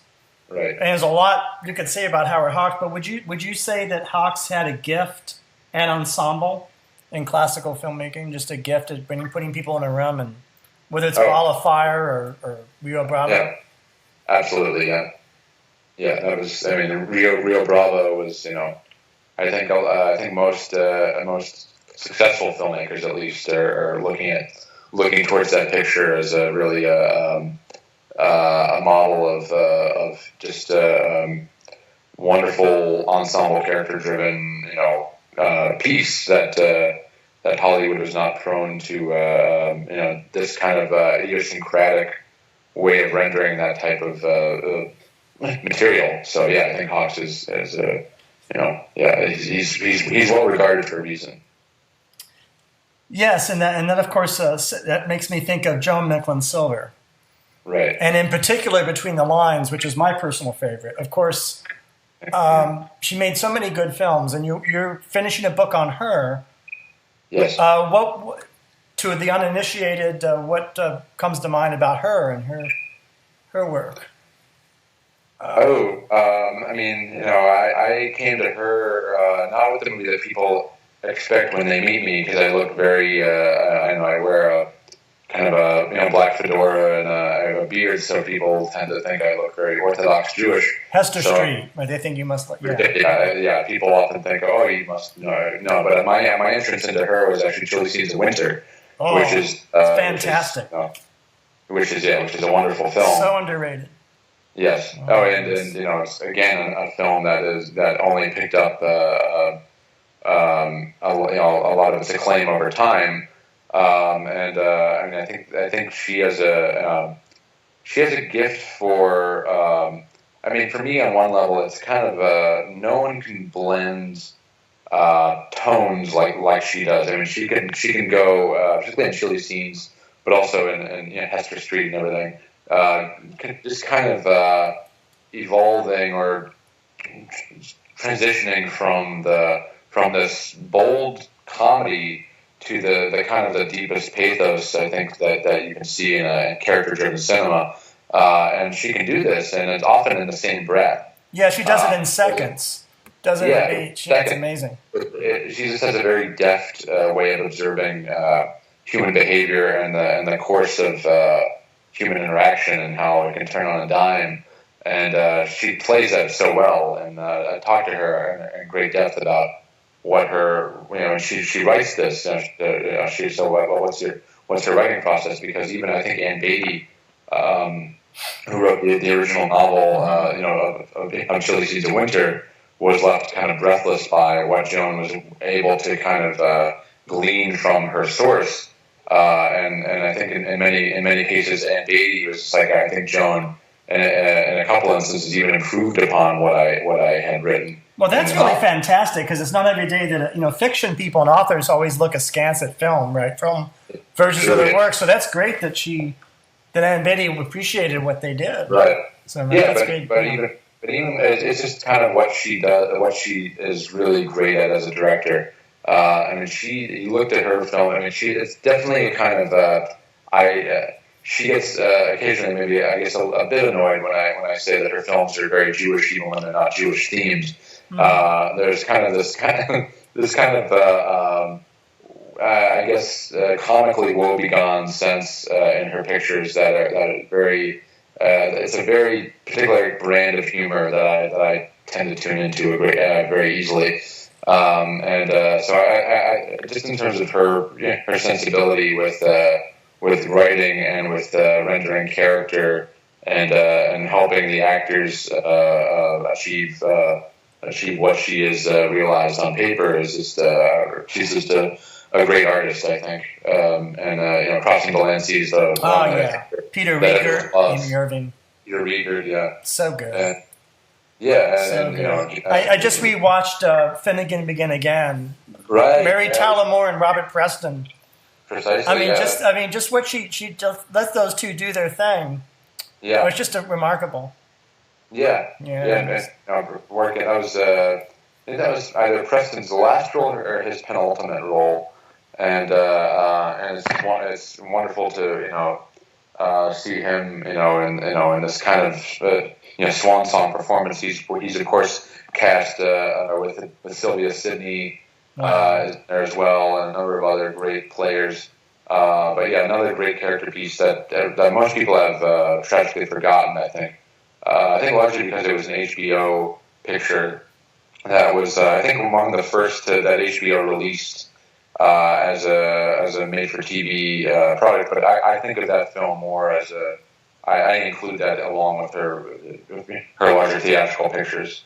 Right. And there's a lot you could say about Howard Hawks, but would you say that Hawks had a gift and ensemble in classical filmmaking? Just a gift at putting people in a room, and whether it's Fire or Rio Bravo? Yeah, absolutely, yeah. That was, I mean, Rio Bravo was, I think most successful filmmakers at least are looking towards that picture as a really a model of just wonderful ensemble character-driven piece that Hollywood was not prone to this kind of idiosyncratic way of rendering that type of material. So yeah, I think Hawks is he's well regarded for a reason. Yes, and then of course that makes me think of Joan Micklin Silver. Right. And in particular, Between the Lines, which is my personal favorite. Of course, she made so many good films, and you're finishing a book on her. Yes. What to the uninitiated, what comes to mind about her and her work? I mean, I came to her not with the movie that people expect when they meet me, because I look very, I wear a kind of a black fedora and I have a beard, so people tend to think I look very Orthodox Jewish. Hester Street, right? They think you must look. Yeah. People often think, oh, you must no. But my entrance into her was actually Chili Seeds of Winter, which is fantastic. Which is a wonderful film. So underrated. Yes. And it's again a film that only picked up a lot of its acclaim over time. I think she has a gift for. For me, on one level, it's kind of no one can blend tones like she does. I mean, she can go particularly in Chili Scenes, but also in Hester Street and everything. Just kind of evolving or transitioning from this bold comedy to the kind of the deepest pathos, I think, that you can see in a character-driven cinema. And she can do this, and it's often in the same breath. Yeah, she does it in seconds. Does it in a beat. It's amazing. She just has a very deft way of observing human behavior and the course of human interaction and how it can turn on a dime. And she plays that so well. And I talked to her in great depth about what her, she writes this. What's her writing process? Because even I think Ann Beatty, who wrote the original novel, of Chili Seeds of Winter, was left kind of breathless by what Joan was able to kind of glean from her source. And I think in many cases, Ann Beatty was just like, I think Joan, in a couple instances, even improved upon what I had written. Well, that's really fantastic, because it's not every day that fiction people and authors always look askance at film, right? Film versions of their work. So that's great that Ann Beatty appreciated what they did. Right. So that's great. But even it's just kind of what she does, what she is really great at as a director. You looked at her film. It's definitely a kind of she gets occasionally maybe I guess a bit annoyed when I say that her films are very Jewish even when they're not Jewish themed. There's kind of this kind of I guess comically woebegone sense in her pictures that are very. It's a very particular brand of humor that I tend to tune into very easily. So I just in terms of her sensibility with writing and with rendering character and helping the actors achieve what she is realized on paper is just she's just a great artist, I think. Crossing the Land Seas, though. Peter Riegert, Amy Irving. Peter Riegert, yeah. So good. Yeah, So and good. I just rewatched Finnegan Begin Again. right, Mary Tyler Moore and Robert Preston. precisely. Just what she just let those two do their thing. Yeah, It was just remarkable. yeah. Working. I think that was either Preston's last role or his penultimate role, and it's wonderful to see him in this kind of swan song performance. He's of course cast with Sylvia Sidney there as well, and a number of other great players. But yeah, another great character piece that most people have tragically forgotten. I think largely because it was an HBO picture that was I think among the first that HBO released as a made-for-TV product. But I think of that film more as I include that along with her larger theatrical pictures,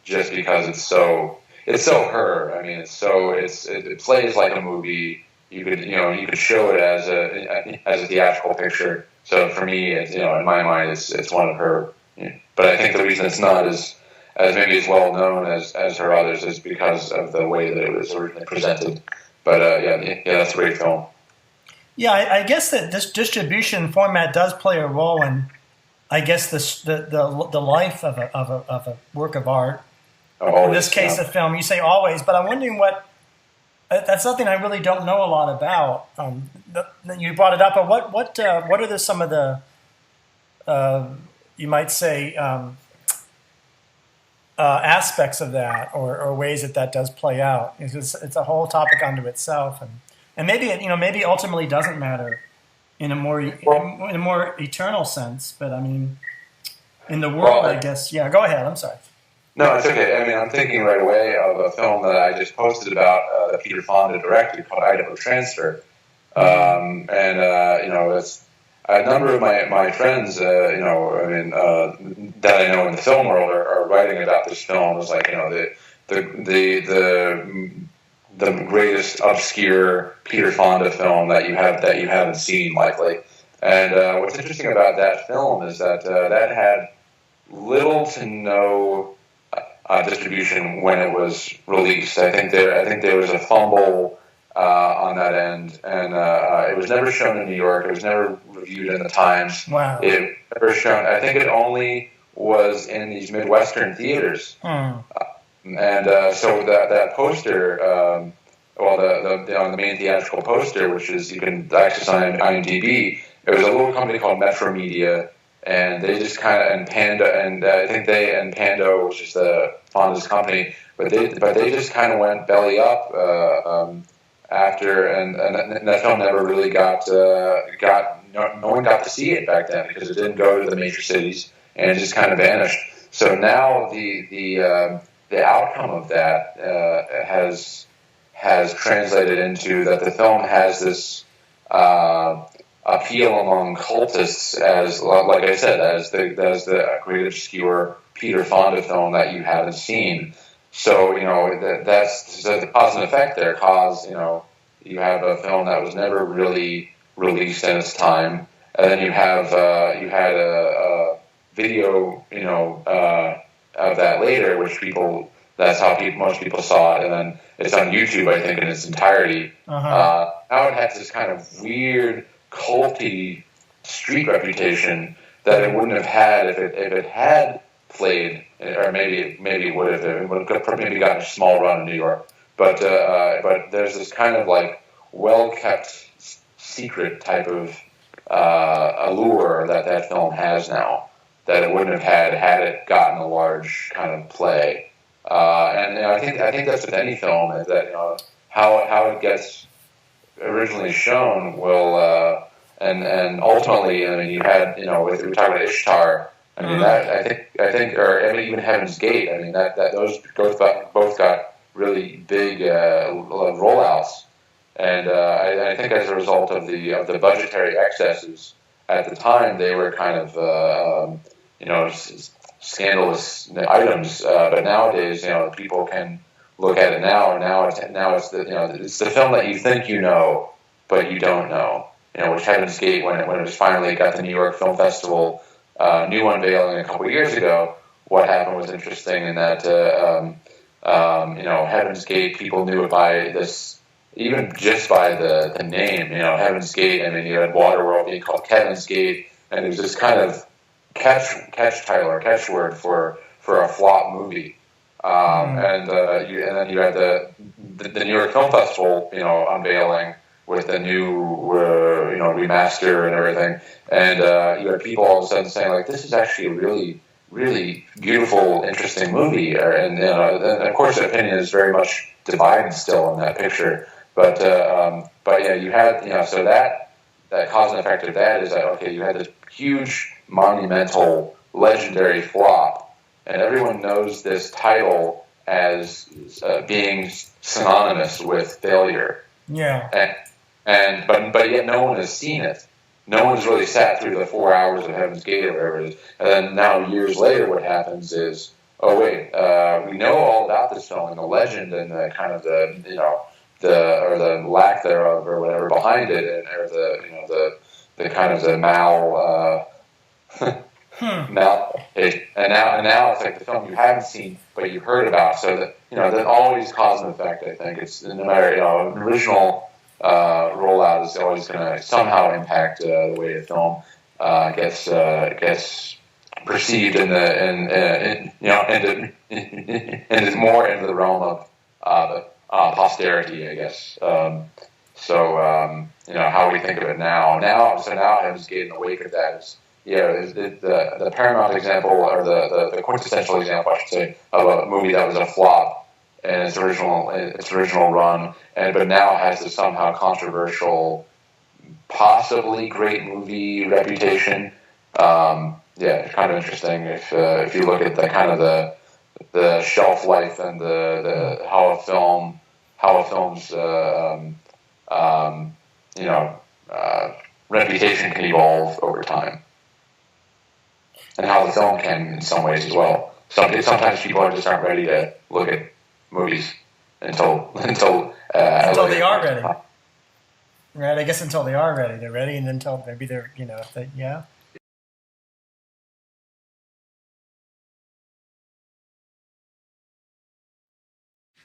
just because it's so her. I mean, it plays like a movie. You could show it as a theatrical picture. So for me, it's, in my mind, it's one of her. But I think the reason it's not as maybe as well known as her others is because of the way that it was originally presented. But that's a great film. Yeah, I guess that this distribution format does play a role in, I guess, the life of a work of art. Always, in this case, a film. You say always, but I'm wondering what. That's something I really don't know a lot about. You brought it up, but what are some of the you might say aspects of that, or ways that does play out? It's a whole topic unto itself, and maybe maybe ultimately doesn't matter in a more eternal sense. But I mean, in the world, I guess. Yeah, go ahead. I'm sorry. No, it's okay. I mean, I'm thinking right away of a film that I just posted about that Peter Fonda directed called Idaho Transfer. It's a number of my friends, that I know in the film world are writing about this film as like, the greatest obscure Peter Fonda film that you haven't seen likely. And what's interesting about that film is that that had little to no distribution when it was released. I think there was a fumble on that end, and it was never shown in New York. It was never reviewed in the Times. Wow. It never shown. I think it only was in these Midwestern theaters. So that poster, the main theatrical poster, which is you can access on IMDb. It was a little company called Metro Media. And they just kind of, and Panda, and I think Pando, which is the Fonda's company, but they just kind of went belly up after, and that film never really no one got to see it back then because it didn't go to the major cities and it just kind of vanished. So now the outcome of that has translated into that the film has this appeal among cultists as, like I said, as the great obscure Peter Fonda film that you haven't seen. So that's the cause and effect there. You have a film that was never really released in its time, and then you had a video of that later, which that's how most people saw it, and then it's on YouTube, I think, in its entirety. Now it has this kind of weird culty street reputation that it wouldn't have had if it had played, or maybe it would have. It would have maybe gotten a small run in New York. But there's this kind of like well-kept secret type of allure that film has now that it wouldn't have had it gotten a large kind of play. And I think that's with any film is that how it gets originally shown will and ultimately, I mean, you had if we were talking about Ishtar, I mean that I think or even Heaven's Gate, I mean that those both got really big rollouts, and I think as a result of the budgetary excesses at the time, they were kind of scandalous items. But nowadays, people can look at it now. Now it's the film that you think but you don't know. Which Heaven's Gate, when it was finally got the New York Film Festival new unveiling a couple of years ago, what happened was interesting in that, Heaven's Gate, people knew it by this, even just by the name, Heaven's Gate. I mean, you had Waterworld being called Kevin's Gate, and it was this kind of catchword for a flop movie. And then you had the New York Film Festival, unveiling with the new, remaster and everything. And you had people all of a sudden saying, like, this is actually a really, really beautiful, interesting movie. And of course, the opinion is very much divided still in that picture. But yeah, you had, so that cause and effect of that is that, okay, you had this huge, monumental, legendary flop, and everyone knows this title as being synonymous with failure. Yeah. But yet no one has seen it. No one's really sat through the 4 hours of Heaven's Gate or whatever it is. And then now years later, what happens is, oh wait, we know all about this film and the legend and the kind of the lack thereof or whatever behind it, or the kind of the and now it's like the film you haven't seen but you heard about. So that that always cause and effect. I think it's no matter an original rollout is always going to somehow impact the way the film gets perceived and is more into the realm of posterity, I guess. How we think of it now. So now Heaven's Gate in the wake of that is the paramount example, or the quintessential example, I should say, of a movie that was a flop in its original run, but now has this somehow controversial, possibly great movie reputation. Kind of interesting if you look at the kind of the shelf life and the how a film's reputation can evolve over time, and how the film can in some ways as well. Sometimes people just aren't ready to look at movies until they are ready. Right, I guess until they are ready. They're ready, and until maybe they're yeah.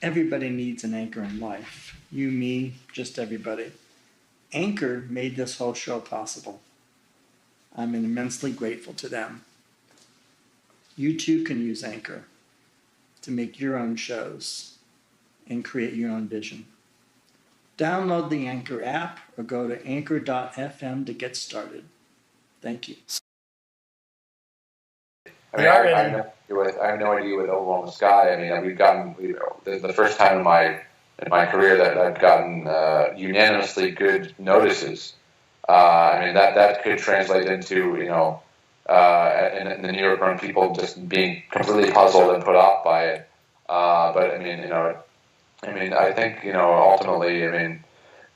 Everybody needs an anchor in life. You, me, just everybody. Anchor made this whole show possible. I'm immensely grateful to them. You too can use Anchor to make your own shows and create your own vision. Download the Anchor app or go to anchor.fm to get started. Thank you. I have no idea with Overwhelm The Sky. I mean, we've gotten the first time in my career that I've gotten unanimously good notices. I mean, that could translate into in the New York run, people just being completely puzzled and put off by it. But I think ultimately,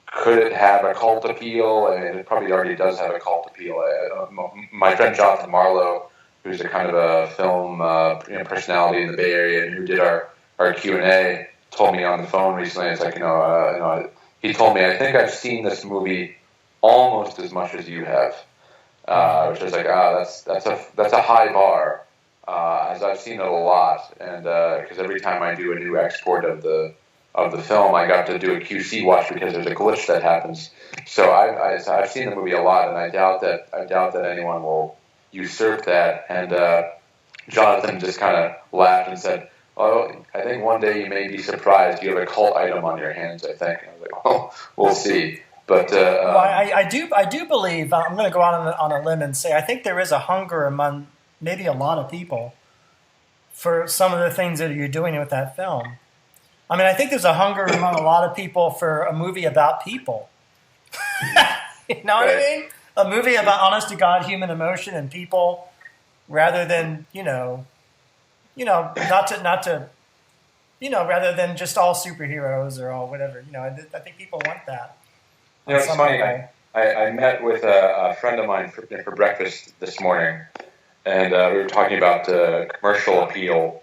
could it have a cult appeal? I mean, it probably already does have a cult appeal. My friend Jonathan Marlowe, who's a kind of a film personality in the Bay Area, and who did our Q&A, told me on the phone recently. It's like he told me, I think I've seen this movie almost as much as you have, which is like that's a high bar, as I've seen it a lot, and because every time I do a new export of the film, I got to do a QC watch because there's a glitch that happens. So I've seen the movie a lot, and I doubt that anyone will usurp that. And Jonathan just kind of laughed and said, "Oh, I think one day you may be surprised. You have a cult item on your hands, I think." And I was like, "Oh, we'll see." But I do believe, I'm going to go out on a limb and say I think there is a hunger among maybe a lot of people for some of the things that you're doing with that film. I mean, I think there's a hunger among a lot of people for a movie about people. You know what I mean? A movie about honest to God human emotion and people, rather than rather than just all superheroes or all whatever. I think people want that. It's funny. I met with a friend of mine for breakfast this morning, and we were talking about commercial appeal.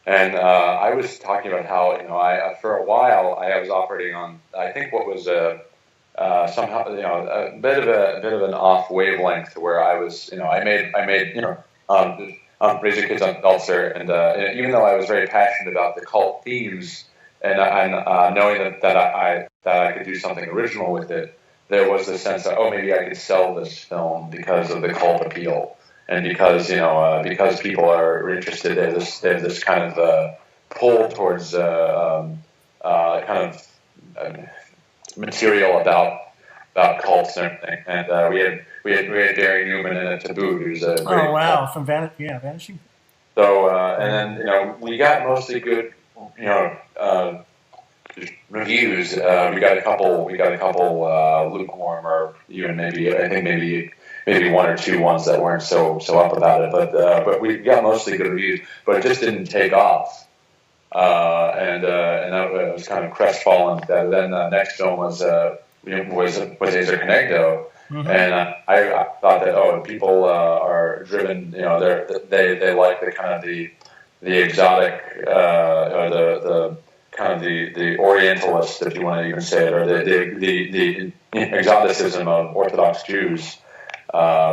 And I was talking about how I for a while I was operating on, I think, what was somehow a bit of an off wavelength, where I was I made Raise Your Kids on Seltzer, and even though I was very passionate about the cult themes, and knowing that I could do something original with it, there was this sense that, oh, maybe I could sell this film because of the cult appeal, and because because people are interested. There's this kind of pull towards kind of material about cults and everything. And we had Gary Newman in it to boot, who's a great cult. From Vanishing. So and then we got mostly good reviews. We got a couple lukewarm, or even maybe one or two ones that weren't so up about it. But we got mostly good reviews. But it just didn't take off. And I was kind of crestfallen. That then the next film was Acer Conecto, and I thought that people are driven. They like the kind of the exotic, or the kind of the Orientalist, if you want to even say it, or the exoticism of Orthodox Jews,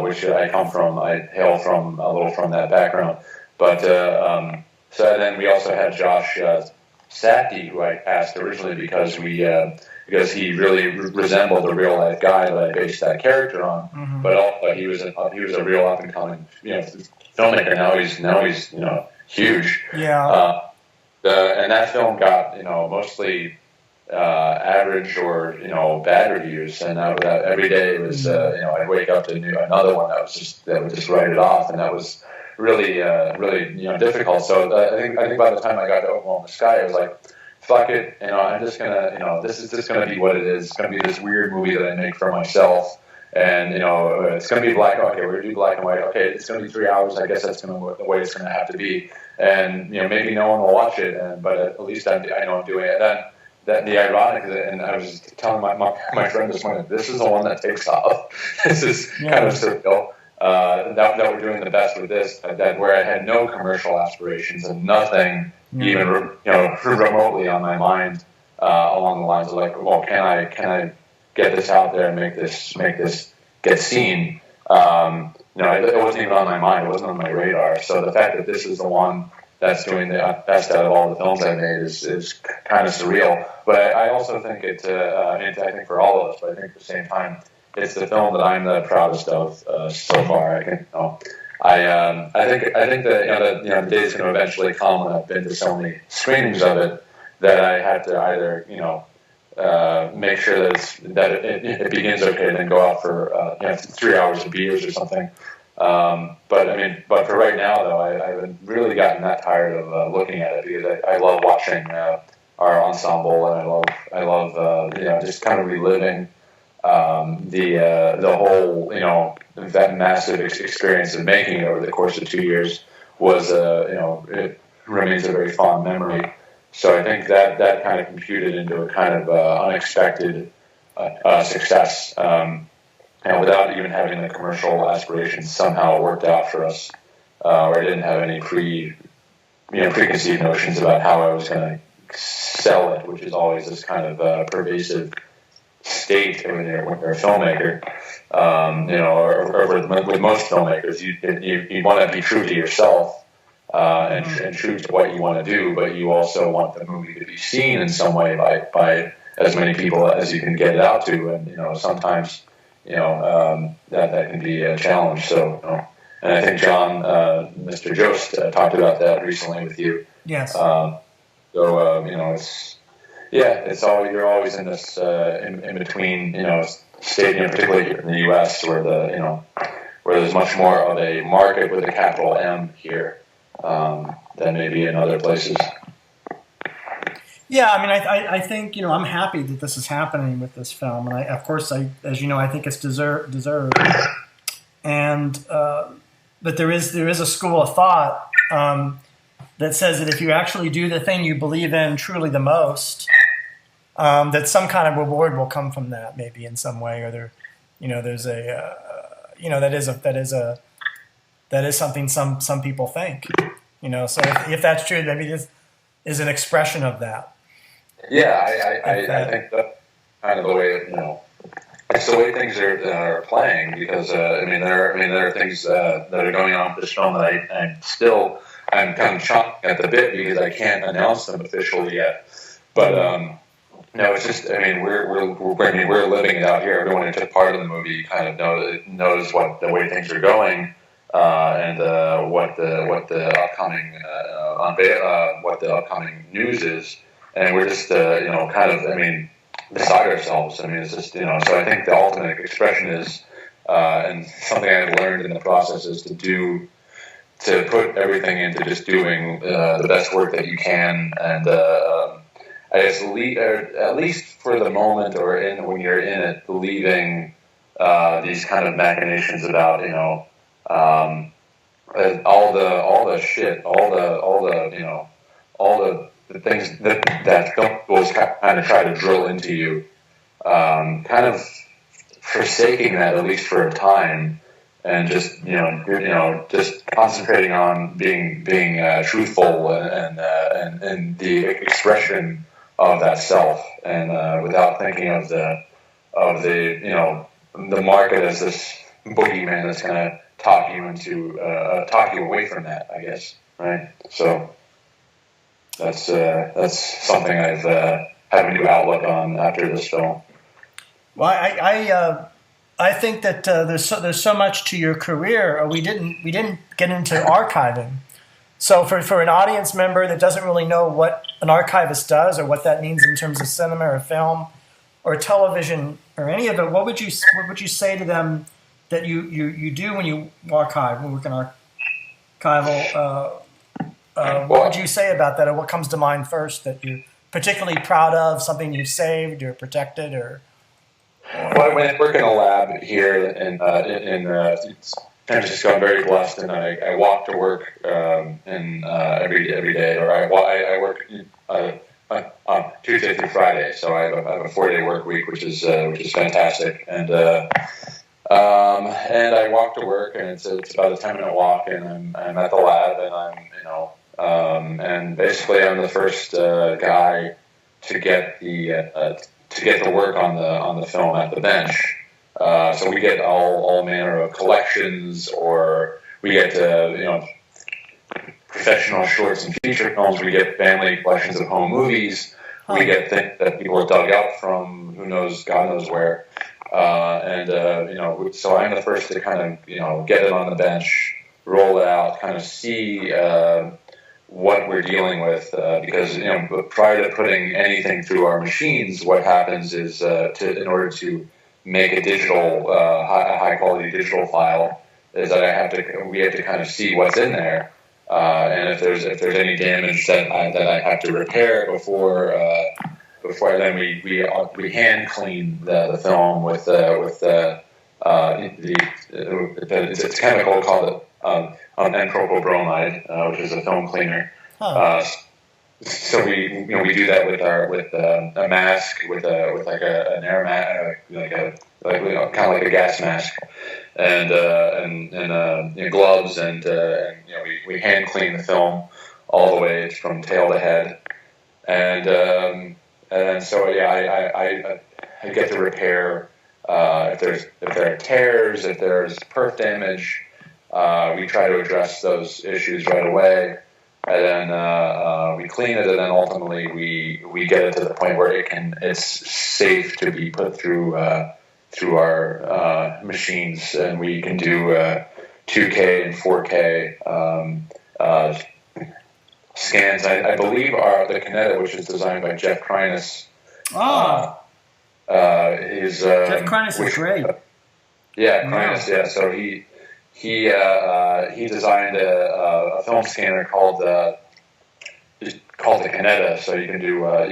which I come from. I hail from a little from that background, but. So then we also had Josh Sackey, who I asked originally because he really resembled the real life guy that I based that character on. But also he was a real up and coming filmmaker. Now he's huge. Yeah. And that film got mostly average or bad reviews, and that every day it was I'd wake up to another one that would just write it off, and that was really difficult. So I think by the time I got to Overwhelm The Sky, I was like, fuck it, I'm just gonna this is just gonna be what it is. It's gonna be this weird movie that I make for myself, and it's gonna be black. Okay, we're gonna do black and white. Okay, it's gonna be 3 hours. I guess that's the way it's gonna have to be. And maybe no one will watch it, but at least I know I'm doing it. And then the ironic is, and I was telling my friend this morning, this is the one that takes off. This is kind of surreal. That we're doing the best with this, that where I had no commercial aspirations and nothing even remotely on my mind along the lines of like, well, can I get this out there and make this get seen? It wasn't even on my mind. It wasn't on my radar. So the fact that this is the one that's doing the best out of all the films I made is kind of surreal. But I also think I think for all of us, but I think at the same time, it's the film that I'm the proudest of so far. I think that the day is going to eventually come, and I've been to so many screenings of it that I had to either make sure that it begins okay, and then go out for 3 hours of beers or something. But for right now though, I haven't really gotten that tired of looking at it, because I love watching our ensemble, and I love just kind of reliving the whole that massive experience of making it over the course of 2 years was it remains a very fond memory. So I think that kind of computed into a kind of unexpected success, and without even having the commercial aspirations, somehow it worked out for us. Where I didn't have any preconceived notions about how I was going to sell it, which is always this kind of pervasive state when you're a filmmaker, or with most filmmakers, you want to be true to yourself and true to what you want to do, but you also want the movie to be seen in some way by as many people as you can get it out to, and sometimes that can be a challenge. So, and I think John, Mr. Jost, talked about that recently with you. Yes. It's you're always in this in between state, particularly in the U.S. where where there's much more of a market with a capital M here than maybe in other places. Yeah, I mean, I think I'm happy that this is happening with this film, and as you know, I think it's deserved. And but there is a school of thought that says that if you actually do the thing you believe in truly the most, that some kind of reward will come from that, maybe in some way, or there's that is something some people think, So if that's true, maybe this is an expression of that. Yeah, I think that's kind of the way it's the way things are playing, because there are things that are going on with this film that I'm kind of chomping at the bit because I can't announce them officially yet. But no, it's just, we're living it out here. Everyone who took part in the movie kind of knows what the way things are going, and what the upcoming news is, and we're just beside ourselves. It's just, so I think the ultimate expression is, and something I've learned in the process is to put everything into just doing the best work that you can, and I guess at least for the moment, or when you're in it, leaving these kind of machinations about all the shit, all the things that film schools kind of try to drill into you, kind of forsaking that at least for a time, and just just concentrating on being truthful and the expression of that self, and without thinking of the market as this boogeyman that's going to talk you away from that, I guess, right? So that's something I've had a new outlook on after this film. Well, I think that there's so much to your career. We didn't get into archiving. So for an audience member that doesn't really know what an archivist does or what that means in terms of cinema or film or television or any of it, what would you say to them that you do when you archive, when we work in archival? What would you say about that, or what comes to mind first that you're particularly proud of, something you've saved or protected, or? Well, when I work in a lab here in San Francisco, I'm very blessed, and I walk to work every day, or I work on Tuesday through Friday, so I have a 4-day work week, which is fantastic, and I walk to work, and it's about a 10-minute walk, and I'm at the lab, and and basically I'm the first guy to get the work on the film at the bench. So we get all manner of collections, or we get professional shorts and feature films. We get family collections of home movies. We get things that people have dug up from God knows where. So I'm the first to kind of get it on the bench, roll it out, kind of see what we're dealing with, because prior to putting anything through our machines, what happens is in order to make a digital high quality digital file, is that we have to kind of see what's in there, and if there's any damage that I have to repair before then we hand clean the film with it's a chemical called encyclopedic, which is a film cleaner. So we do that with a mask, with an air mask, kind of like a gas mask, and gloves, and we hand clean the film all the way from tail to head, and so I get to repair if there are tears, if there's perf damage. We try to address those issues right away, and then we clean it, and then ultimately we get it to the point where it's safe to be put through our machines, and we can do 2K and 4K scans. I believe the Kineta, which is designed by Jeff Kreiner. Jeff Kreiner is great. Yeah, Kreiner. Yeah, so he designed a film scanner called the Kineta, so you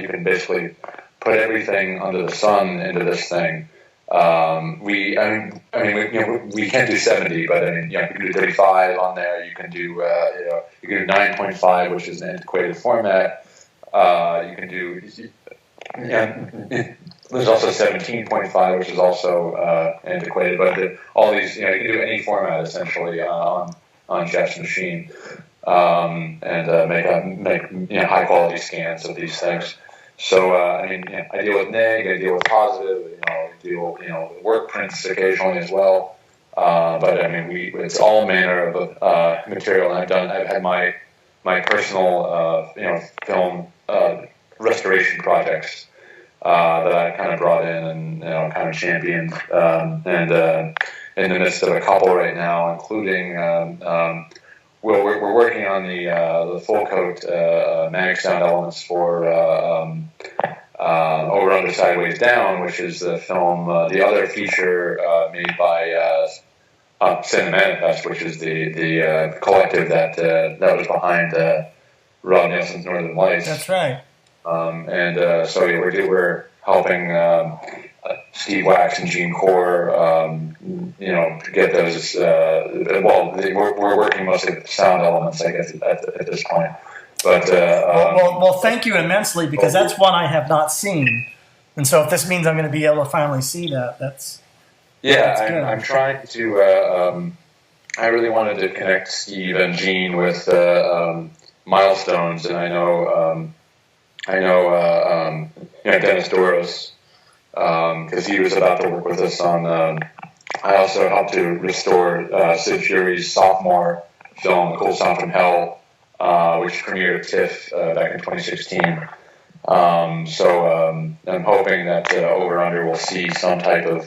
can basically put everything under the sun into this thing. We can't do 70, but you can do 35 on there. You can do you can do 9.5, which is an antiquated format. You can do there's also 17.5, which is also antiquated. But all these, you can do any format essentially on Jeff's machine, and make high quality scans of these things. So I deal with neg, I deal with positive, do work prints occasionally as well. But I mean, it's all manner of material. And I've had my personal film restoration projects that I kind of brought in and kind of championed, and in the midst of a couple right now, including we're working on the full coat mag sound elements for Overwhelm The Sky, Down, which is the film, the other feature made by Manifest, which is the collective that was behind Rob Nielsen's Northern Lights. That's right. So we're helping Steve Wax and Gene Core, get those. We're working mostly with the sound elements, I guess, at this point. But well, thank you immensely, because that's one I have not seen, and so if this means I'm going to be able to finally see that, that's good. I'm trying to. I really wanted to connect Steve and Gene with milestones, and I know Dennis Doros, because he was about to work with us on. I also helped to restore Sid Furie's sophomore film, "Cool Sound from Hell," which premiered at TIFF back in 2016. So I'm hoping that Over Under will see some type of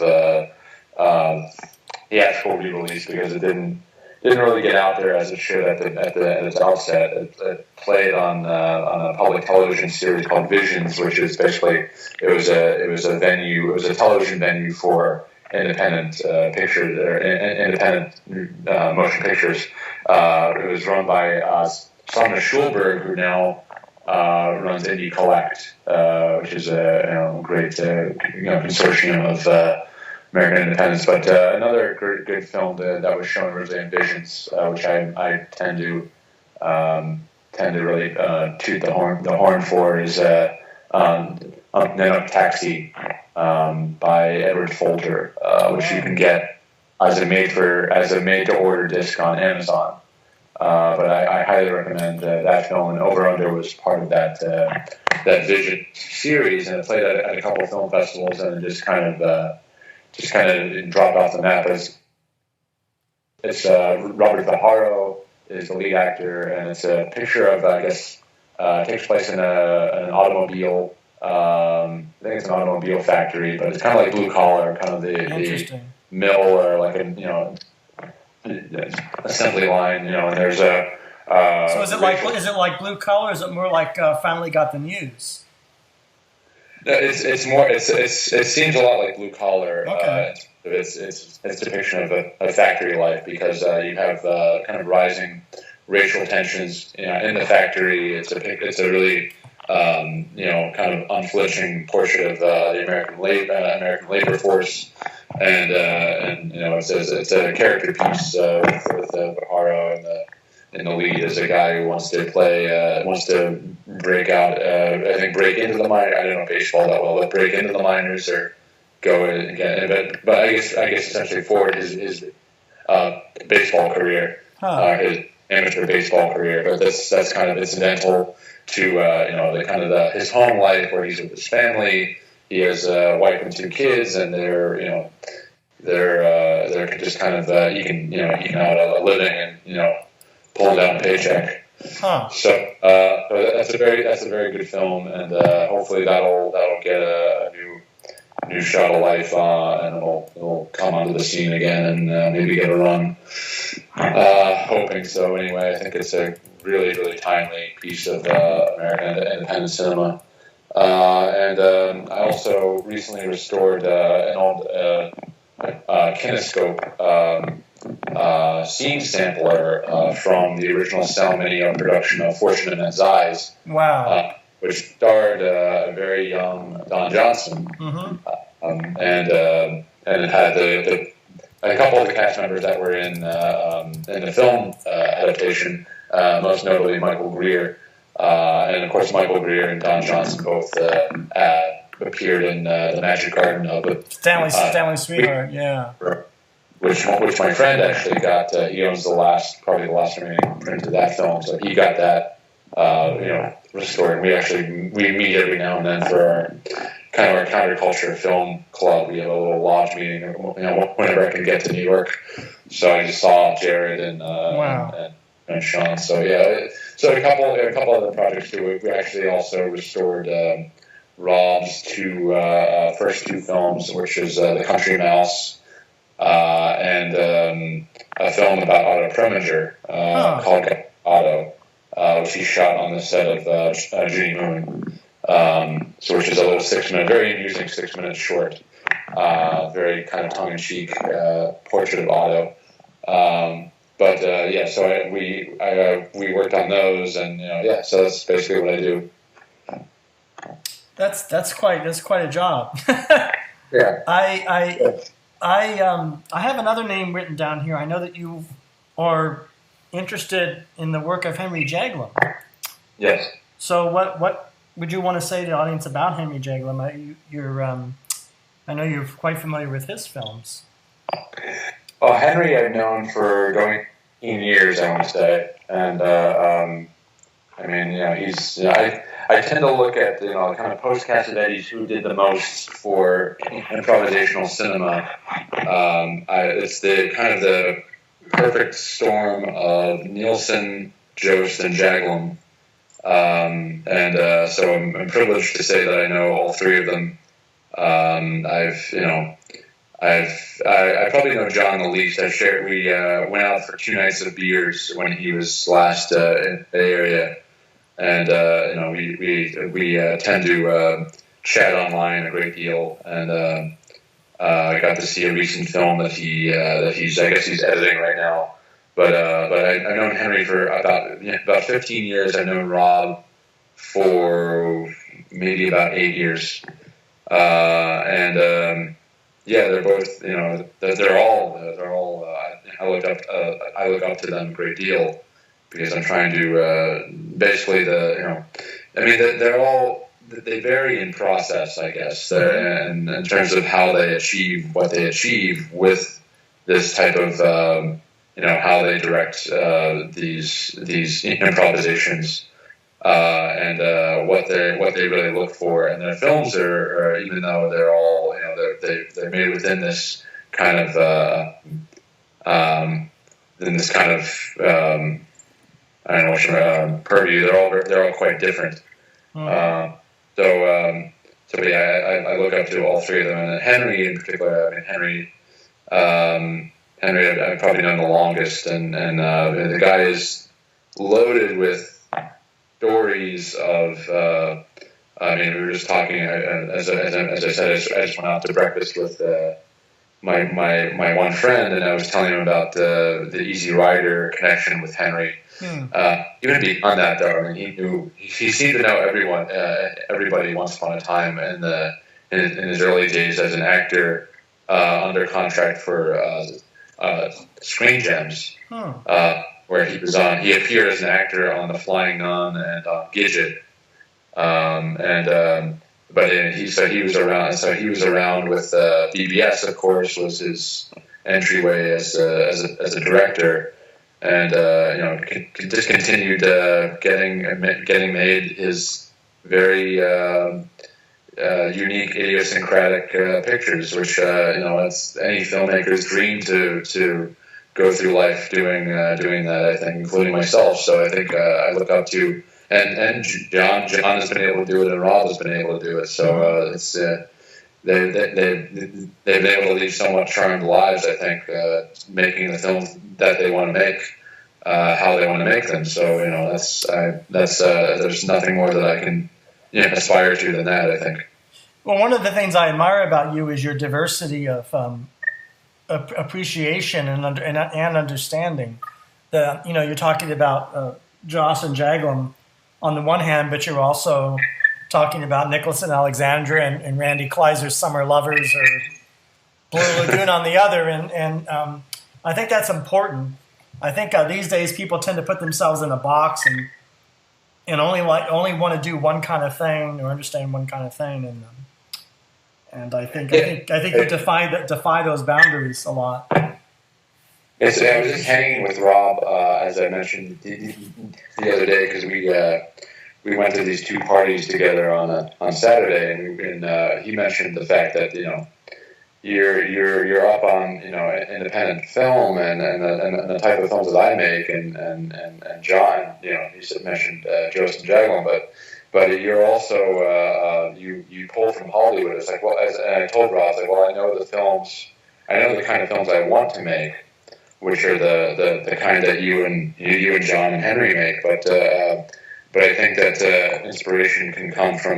theatrical re-release, because it didn't really get out there as it should at its outset. It played on a public television series called Visions, which is basically it was a television venue for independent pictures or independent motion pictures. It was run by Sonia Schulberg, who now runs Indie Collect, which is a great consortium of American independence. But another good film that was shown originally in Visions, which I tend to really toot the horn for, is Taxi by Edward Folger, which you can get as a made to order disc on Amazon. But I highly recommend that film, and Over Under was part of that Vision series, and it played at a couple of film festivals, and it just kind of dropped off the map. It's Robert Vajaro is the lead actor, and it's a picture of, I guess, takes place in an automobile. I think it's an automobile factory, but it's kind of like blue collar, kind of the mill, or like assembly line, and there's a. So is it like blue collar? Or is it more like Finally Got the News? It's more. It seems a lot like blue collar. Okay. It's a depiction of a factory life, because you have kind of rising racial tensions in the factory. It's a really kind of unflinching portrait of the American labor force, and it's a character piece with Vajaro in the lead as a guy who wants to break into the minors. I don't know baseball that well, but break into the minors or go and get. But I guess essentially forward his baseball career, his amateur baseball career. But that's kind of incidental to his home life, where he's with his family. He has a wife and 2 kids, and they're just kind of eking out a living and pulling down a paycheck. So that's a very good film, and hopefully that'll get a new shot of life, and it'll come onto the scene again, and maybe get a run. Hoping so. Anyway, I think it's a really, really timely piece of American independent cinema. And I also recently restored an old kinescope scene sampler from the original Salminio production of Fortunate Men's Eyes. Wow. Which starred a very young Don Johnson. Mm-hmm. And it had a couple of the cast members that were in the film adaptation, most notably Michael Greer. And of course, Michael Greer and Don Johnson both appeared in The Magic Garden of Stanley Sweetheart, yeah. Which my friend actually got. He owns probably the last remaining print of that film, so he got that restored. We meet every now and then kind of our counterculture film club. We have a little lodge meeting, whenever I can get to New York. So I just saw Jared and Sean. So yeah, so a couple other projects too. We actually also restored Rob's first two films, which is The Country Mouse and a film about Otto Preminger called Otto, which he shot on the set of Judy Moon. So which is a little very amusing 6-minute short, very kind of tongue-in-cheek portrait of Otto. So we worked on those, and so that's basically what I do. That's quite a job. Yeah. I have another name written down here. I know that you are interested in the work of Henry Jaglom. Yes. So what would you want to say to the audience about Henry Jaglom? I know you're quite familiar with his films. Well, Henry I've known for going years, I want to say, and I tend to look at kind of post Cassavetes who did the most for improvisational cinema. It's the perfect storm of Nielsen, Jost, and Jaglom. So I'm privileged to say that I know all three of them. I probably know John the least. We went out for 2 nights of beers when he was last in the Bay Area, and we tend to chat online a great deal. And I got to see a recent film that he's editing right now. But I've known Henry for about 15 years. I've known Rob for maybe about 8 years, they're both they're all I look up to them a great deal because I'm trying to they vary in process, I guess, and in terms of how they achieve what they achieve with this type of how they direct these improvisations, and what they really look for. And their films are even though they're all they're made within this kind of I don't know what purview. They're all quite different. I look up to all three of them, and Henry in particular. Henry I've probably known the longest, and the guy is loaded with stories of. We were just talking. As I said, I just went out to breakfast with my one friend, and I was telling him about the Easy Rider connection with Henry. Even beyond that, though, he seemed to know everybody once upon a time in his early days as an actor under contract for Screen Gems, where he appeared as an actor on The Flying Nun and Gidget. He was around. So he was around with BBS. Of course, was his entryway as a director, and just continued getting made his very unique, idiosyncratic pictures, which it's any filmmaker's dream to go through life doing that. I think, including myself. So I think I look up to. And John has been able to do it, and Rob has been able to do it. So they've been able to lead somewhat charmed lives, I think, making the films that they want to make, how they want to make them. So there's nothing more that I can aspire to than that, I think. Well, one of the things I admire about you is your diversity of appreciation and understanding. You're talking about Joss and Jaglom on the one hand, but you're also talking about Nicholas and Alexandra and Randy Kleiser's Summer Lovers or Blue Lagoon on the other, and I think that's important. I think these days people tend to put themselves in a box and only want to do one kind of thing or understand one kind of thing, and I think you defy those boundaries a lot. I was just hanging with Rob, as I mentioned the other day, because we went to these two parties together on Saturday, and he mentioned the fact that you're up on independent film and the type of films that I make and John, he mentioned Joseph Jaglin, but you're also you pull from Hollywood. It's like, well, and I told Rob, well, I know the kind of films I want to make, which are the kind that you and John and Henry make, but I think that inspiration can come from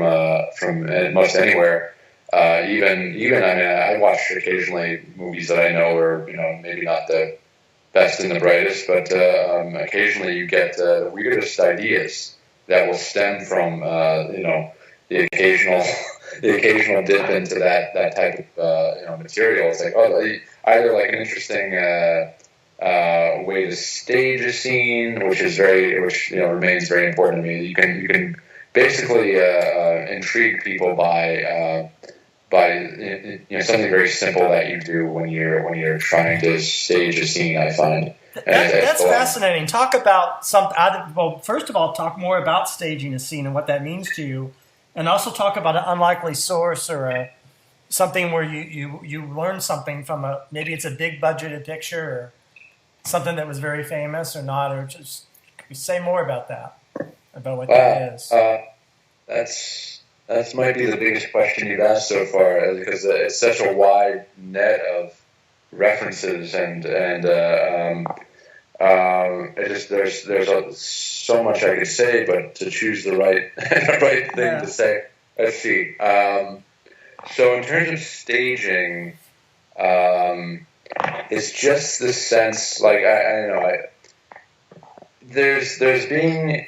most anywhere. Even I mean, I watch occasionally movies that I know are maybe not the best and the brightest, but occasionally you get the weirdest ideas that will stem from the occasional dip into that type of material. It's like, either like an interesting way to stage a scene, which remains very important to me. You can basically intrigue people by something very simple that you do when you're trying to stage a scene. I find that's fascinating. Talk about first of all, talk more about staging a scene and what that means to you, and also talk about an unlikely source or something where you learn something from maybe it's a big budgeted picture or something that was very famous or not, or just say more about that, about what that is. That might be the biggest question you've asked so far, because it's such a wide net of references and there's so much I could say, but to choose the right thing to say. Let's see. So in terms of staging, it's just the sense, like there's being.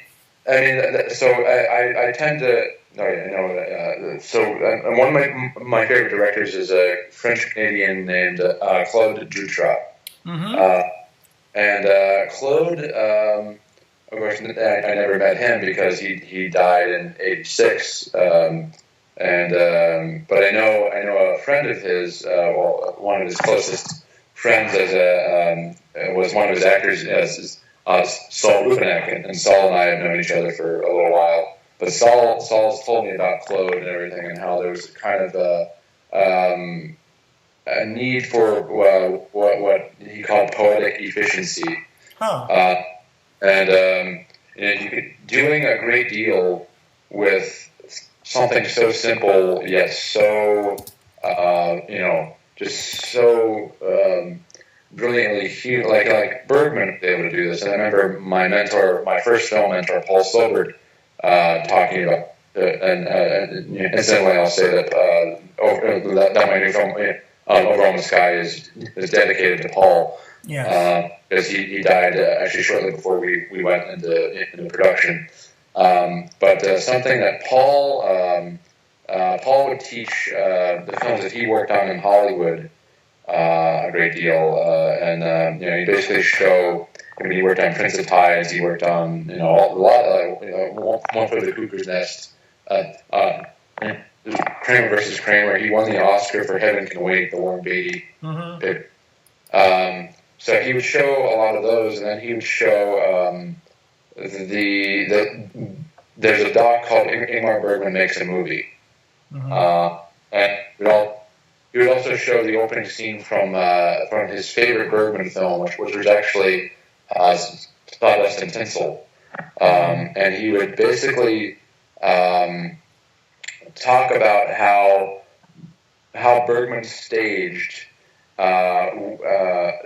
I mean, so I tend to. One of my favorite directors is a French Canadian named Claude Zoetrope. Mm-hmm. And Claude, of course, I never met him because he died in '86. But I know a friend of his, one of his closest friends was one of his actors, Saul Rubinek, and Saul and I have known each other for a little while. But Saul's told me about Claude and everything, and how there was kind of a need for what he called poetic efficiency. Huh. Doing a great deal with something so simple yet so just so brilliantly huge. Like Bergman was able to do this, and I remember my first film mentor, Paul Silbert, talking about, and incidentally, I'll say that my new film, Overwhelm The Sky, is dedicated to Paul. Yeah. Because he died actually shortly before we went into production. But something that Paul would teach the films that he worked on in Hollywood a great deal, and he basically show. I mean, he worked on Prince of Tides. He worked on a lot. One for the Cuckoo's Nest. Kramer versus Kramer. He won the Oscar for Heaven Can Wait, the Warren Beatty. Mm-hmm. So he would show a lot of those, and then he would show there's a doc called Ingmar Bergman Makes a Movie, mm-hmm. And he would also show the opening scene from his favorite Bergman film, which was actually Sawdust and Tinsel, and he would basically talk about how Bergman staged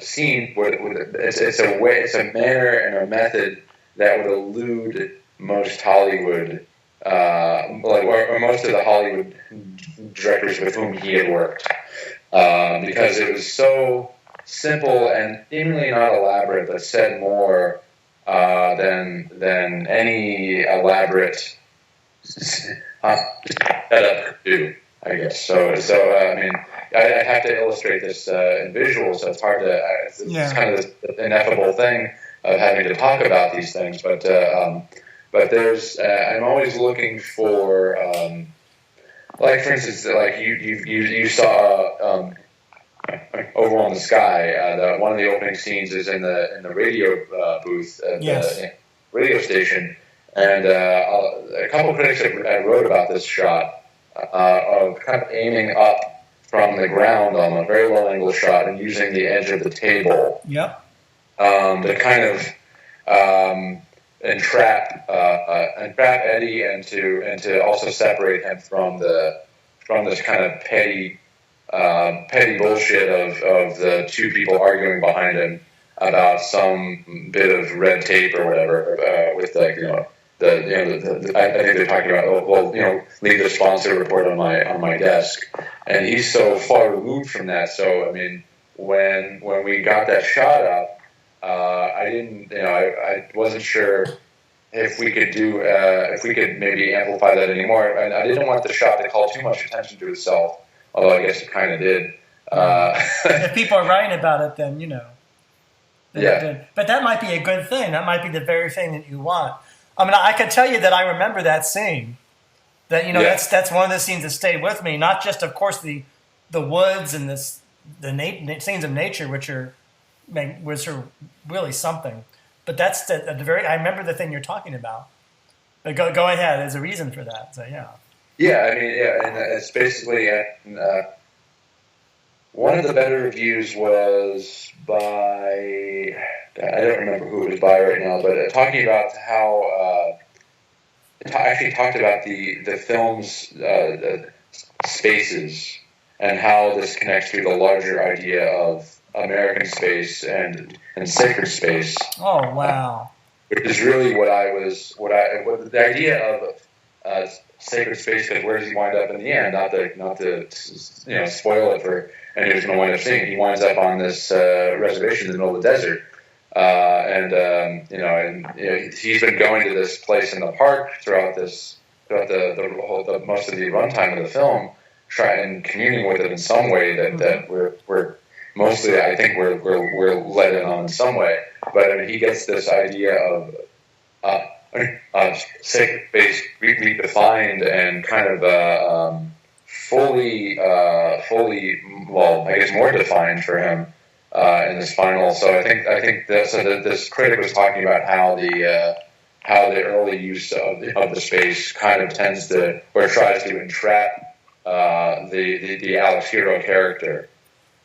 scene. It's a manner and a method that would elude most Hollywood, or most of the Hollywood directors with whom he had worked, because it was so simple and seemingly not elaborate, but said more than any elaborate setup could do, I guess. So I mean, I have to illustrate this in visuals, so it's hard to. It's kind of this ineffable thing of having to talk about these things, but there's I'm always looking for, like for instance, like you saw Overwhelm The Sky. One of the opening scenes is in the radio booth at the radio station, And a couple critics have wrote about this shot of kind of aiming up from the ground on a very low angle shot and using the edge of the table. Yep. To kind of entrap Eddie and to also separate him from this kind of petty bullshit of the two people arguing behind him about some bit of red tape or whatever with like I think they're talking about leave the sponsor report on my desk, and he's so far removed from that. So I mean, when we got that shot up, I wasn't sure if we could maybe amplify that anymore, and I didn't want the shot to call too much attention to itself, although I guess it kind of did. If people are writing about it, then Yeah. But that might be a good thing. That might be the very thing that you want. I mean, I can tell you that I remember that scene. That that's one of the scenes that stayed with me. Not just, of course, the woods and the scenes of nature, which are really something. But that's the very. I remember the thing you're talking about. But go ahead. There's a reason for that. So yeah. Yeah, I mean, and it's basically one of the better reviews was by, I don't remember who it was by right now, but talking about how it actually talked about the film's spaces and how this connects to the larger idea of American space and sacred space. Oh wow! Which is really what the idea of sacred space. Because where does he wind up in the end? Not to spoil it for anyone who's going to wind up seeing it. He winds up on this reservation in the middle of the desert, he's been going to this place in the park throughout the most of the runtime of the film, trying communing with it in some way that we're mostly, I think we're let in on in some way. But I mean, he gets this idea of sacred space redefined and kind of fully, well, I guess more defined for him in this final. So I think this critic was talking about how the early use of the space kind of tends to, or tries to entrap the Alex Hero character.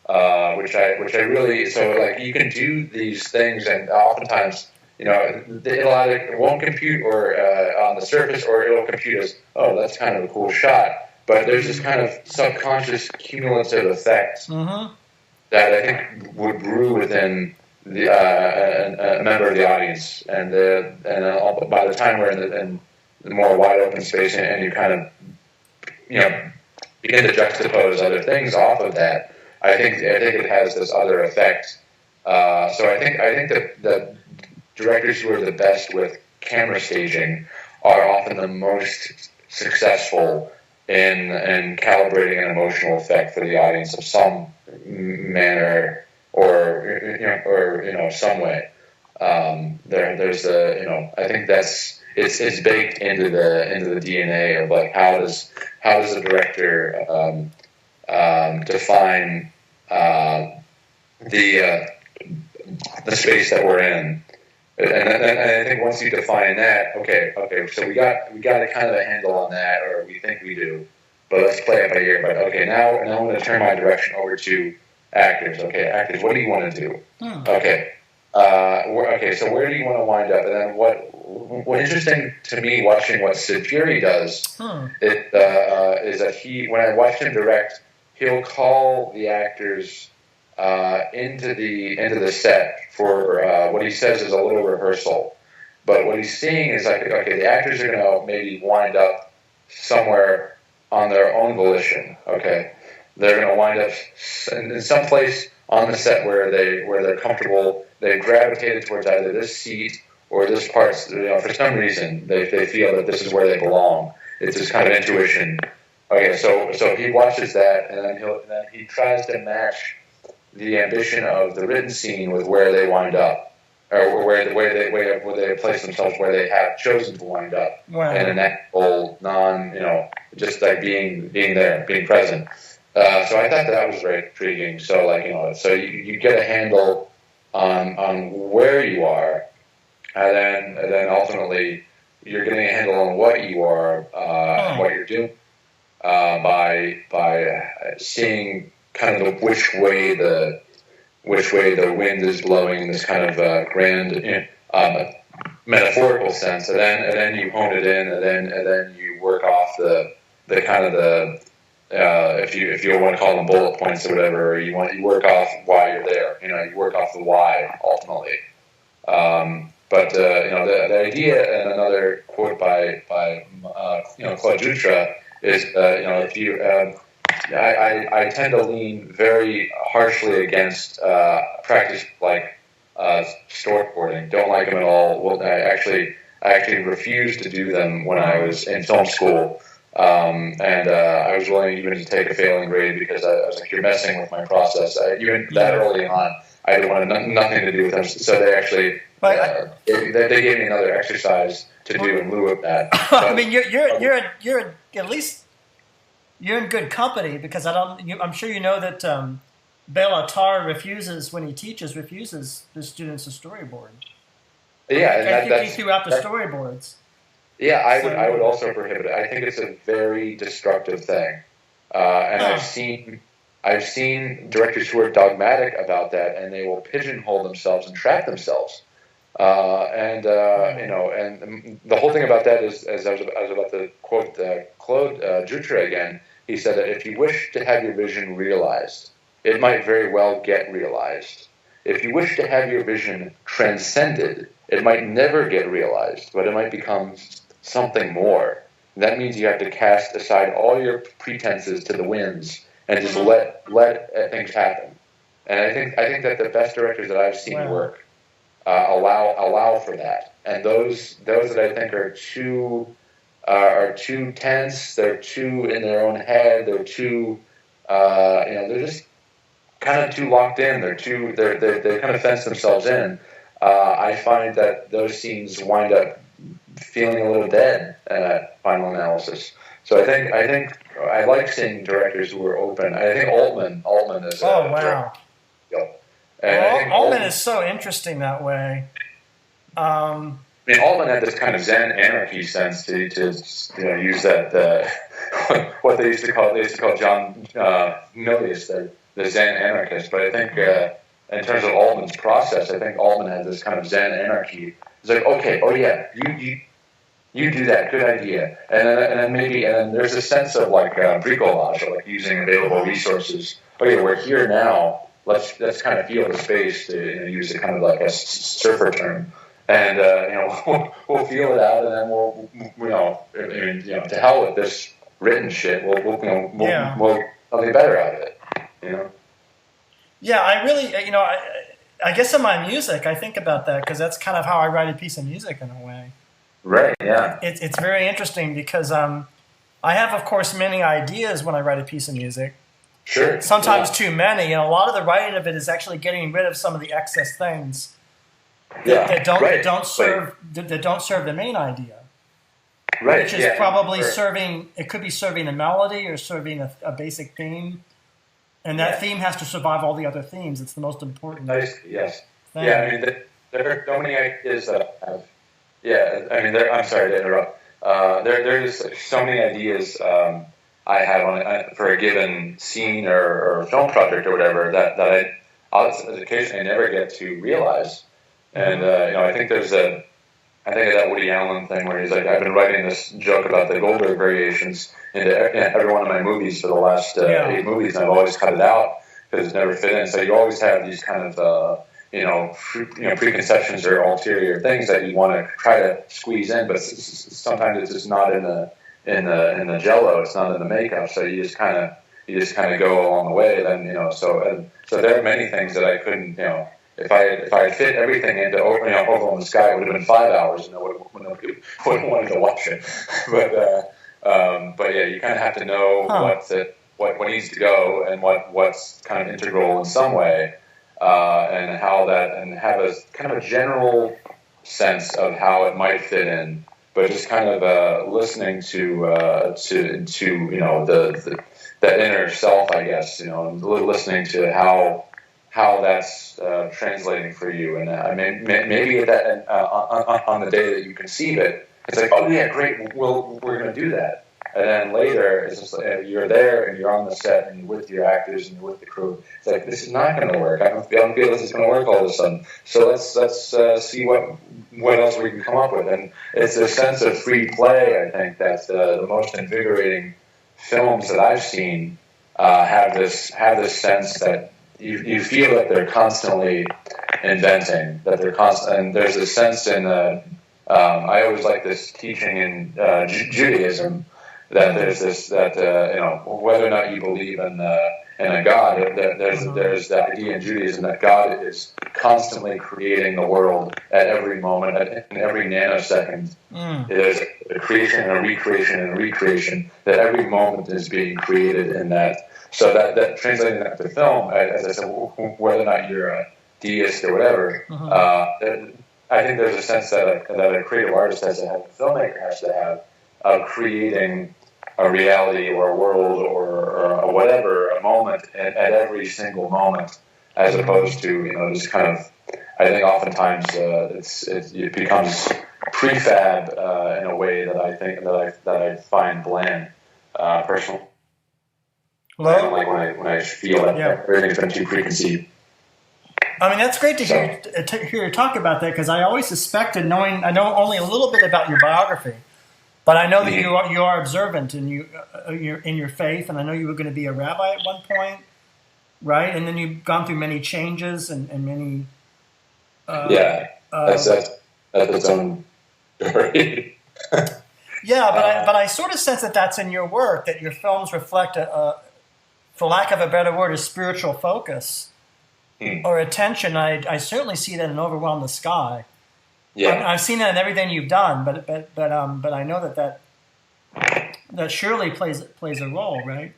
Which I really, so like you can do these things, and oftentimes it won't compute or on the surface, or it'll compute as, oh, that's kind of a cool shot, but there's this kind of subconscious cumulative effect that I think would brew within a member of the audience, and by the time we're in the more wide open space, and you kind of begin to juxtapose other things off of that, I think it has this other effect. So I think that the directors who are the best with camera staging are often the most successful in calibrating an emotional effect for the audience of some manner or some way. There's I think it's baked into the DNA of like how does a director define the space that we're in, and I think once you define that, okay, so we got a kind of a handle on that, or we think we do, but let's play it by ear. But okay, now I'm going to turn my direction over to actors. Okay, actors, what do you want to do? Okay, so where do you want to wind up? And then what interesting to me watching what Sid Furie does is that when I watched him direct, he'll call the actors into the set for what he says is a little rehearsal. But what he's seeing is like, okay, the actors are going to maybe wind up somewhere on their own volition. Okay, they're going to wind up in some place on the set where they're comfortable. They've gravitated towards either this seat or this part. For some reason, they feel that this is where they belong. It's this kind of intuition. Okay, so he watches that, and then he tries to match the ambition of the written scene with where they wind up, or where they place themselves, where they have chosen to wind up, and an actual just like being there, being present. So I thought that was very intriguing. So so you get a handle on where you are, and then ultimately you're getting a handle on what you are and what you're doing by seeing kind of which way the wind is blowing in this kind of grand metaphorical sense, and then you hone it in, and then you work off the kind of the if you want to call them bullet points or whatever, you work off why you're there. You work off the why ultimately. But the idea, and another quote by Claude Dutra is if you I tend to lean very harshly against practice like storyboarding. Don't like them at all. Well, I actually refused to do them when I was in film school. And I was willing even to take a failing grade because I was like, you're messing with my process. Even that early on, I didn't want nothing to do with them. So they actually they gave me another exercise to do in lieu of that. But, I mean, you're at least you're in good company because I'm sure you know that Pialat refuses the students a storyboard. Yeah, I think he threw out the storyboards. Yeah, I would also prohibit it. I think it's a very destructive thing, and I've seen directors who are dogmatic about that, and they will pigeonhole themselves and trap themselves. And the whole thing about that is, as I was about to quote Claude Dutra again, he said that if you wish to have your vision realized, it might very well get realized. If you wish to have your vision transcended, it might never get realized, but it might become something more. That means you have to cast aside all your pretenses to the winds and just let things happen. And I think that the best directors that I've seen work allow for that. And those that I think are too tense, they're too in their own head, they're too they're just kind of too locked in. They kind of fence themselves in. I find that those scenes wind up feeling a little dead at final analysis. So I think I like seeing directors who are open. I think Altman is wow. And Altman is so interesting that way. Altman had this kind of Zen anarchy sense to use that what they used to call John Milius the Zen anarchist. But I think in terms of Altman's process, I think Altman had this kind of Zen anarchy. It's like, okay, oh yeah, you do that, good idea, and then there's a sense of like bricolage, or like using available resources. Okay, we're here now. Let's kind of feel the space, to use a kind of like a surfer term, and we'll feel it out, and then we'll to hell with this written shit. We'll something better out of it. Yeah, I really I guess in my music I think about that because that's kind of how I write a piece of music in a way. Right. Yeah. It's very interesting because I have, of course, many ideas when I write a piece of music. Sure. Sometimes too many, and a lot of the writing of it is actually getting rid of some of the excess things that don't serve the main idea. Right. Which is probably serving. It could be serving a melody or serving a basic theme, and that theme has to survive all the other themes. It's the most important. Yes. Thing. Yeah. I mean, there are so many ideas that I have. Yeah. I mean, I'm sorry to interrupt. There's so many ideas I have for a given scene or film project or whatever that I occasionally never get to realize. And I think there's I think of that Woody Allen thing where he's like, I've been writing this joke about the Goldberg variations into every one of my movies for the last 8 movies, and I've always cut it out because it's never fit in. So you always have these kind of preconceptions or ulterior things that you want to try to squeeze in, but sometimes it's just not in the jello. It's not in the makeup. So you just kind of go along the way. Then so there are many things that I couldn't If I had fit everything into Overwhelm The Sky, it would have been 5 hours, and nobody wouldn't want to watch it. But yeah, you kind of have to know what needs to go and what's kind of integral in some way, and how that, and have a kind of a general sense of how it might fit in. But just kind of listening to that inner self, I guess, listening to how that's translating for you, and maybe that on the day that you conceive it, it's like, oh yeah, great, we're going to do that. And then later, it's just like, you're there and you're on the set and you're with your actors and you're with the crew. It's like, this is not going to work. I don't feel this is going to work all of a sudden. So let's see what else we can come up with. And it's a sense of free play, I think, that's the most invigorating films that I've seen have this sense that you feel that they're constantly inventing, that they're constant. And there's a sense in I always like this teaching in Judaism, that there's this, that whether or not you believe in a God, there's that idea in Judaism that God is constantly creating the world at every moment, in every nanosecond. There's a creation and a recreation and a recreation, that every moment is being created in that. So that translating that to film, as I said, whether or not you're a deist or whatever, I think there's a sense that a creative artist has to have, a filmmaker has to have, of creating a reality or a world or whatever, a moment at every single moment, as opposed to just kind of. I think oftentimes it becomes prefab in a way that I think that I find bland personally. I don't like when I feel that everything's been too preconceived. I mean, that's great to hear you talk about that, because I always suspected, I know only a little bit about your biography, but I know that you are observant and you're in your faith, and I know you were going to be a rabbi at one point, right? And then you've gone through many changes and many. That's its own story. But I sort of sense that that's in your work, that your films reflect for lack of a better word, a spiritual focus. Or attention. I certainly see that in Overwhelm The Sky. Yeah, I've seen that in everything you've done, but I know that surely plays a role, right?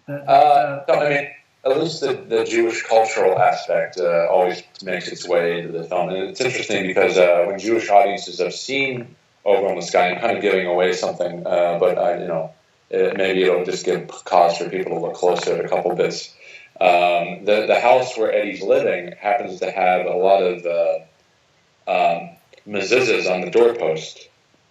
I mean, at least the Jewish cultural aspect always makes its way into the film, and it's interesting because when Jewish audiences have seen Overwhelm The Sky, I'm kind of giving away something, but maybe it'll just give cause for people to look closer at a couple bits. The house where Eddie's living happens to have a lot of mezuzahs on the doorpost.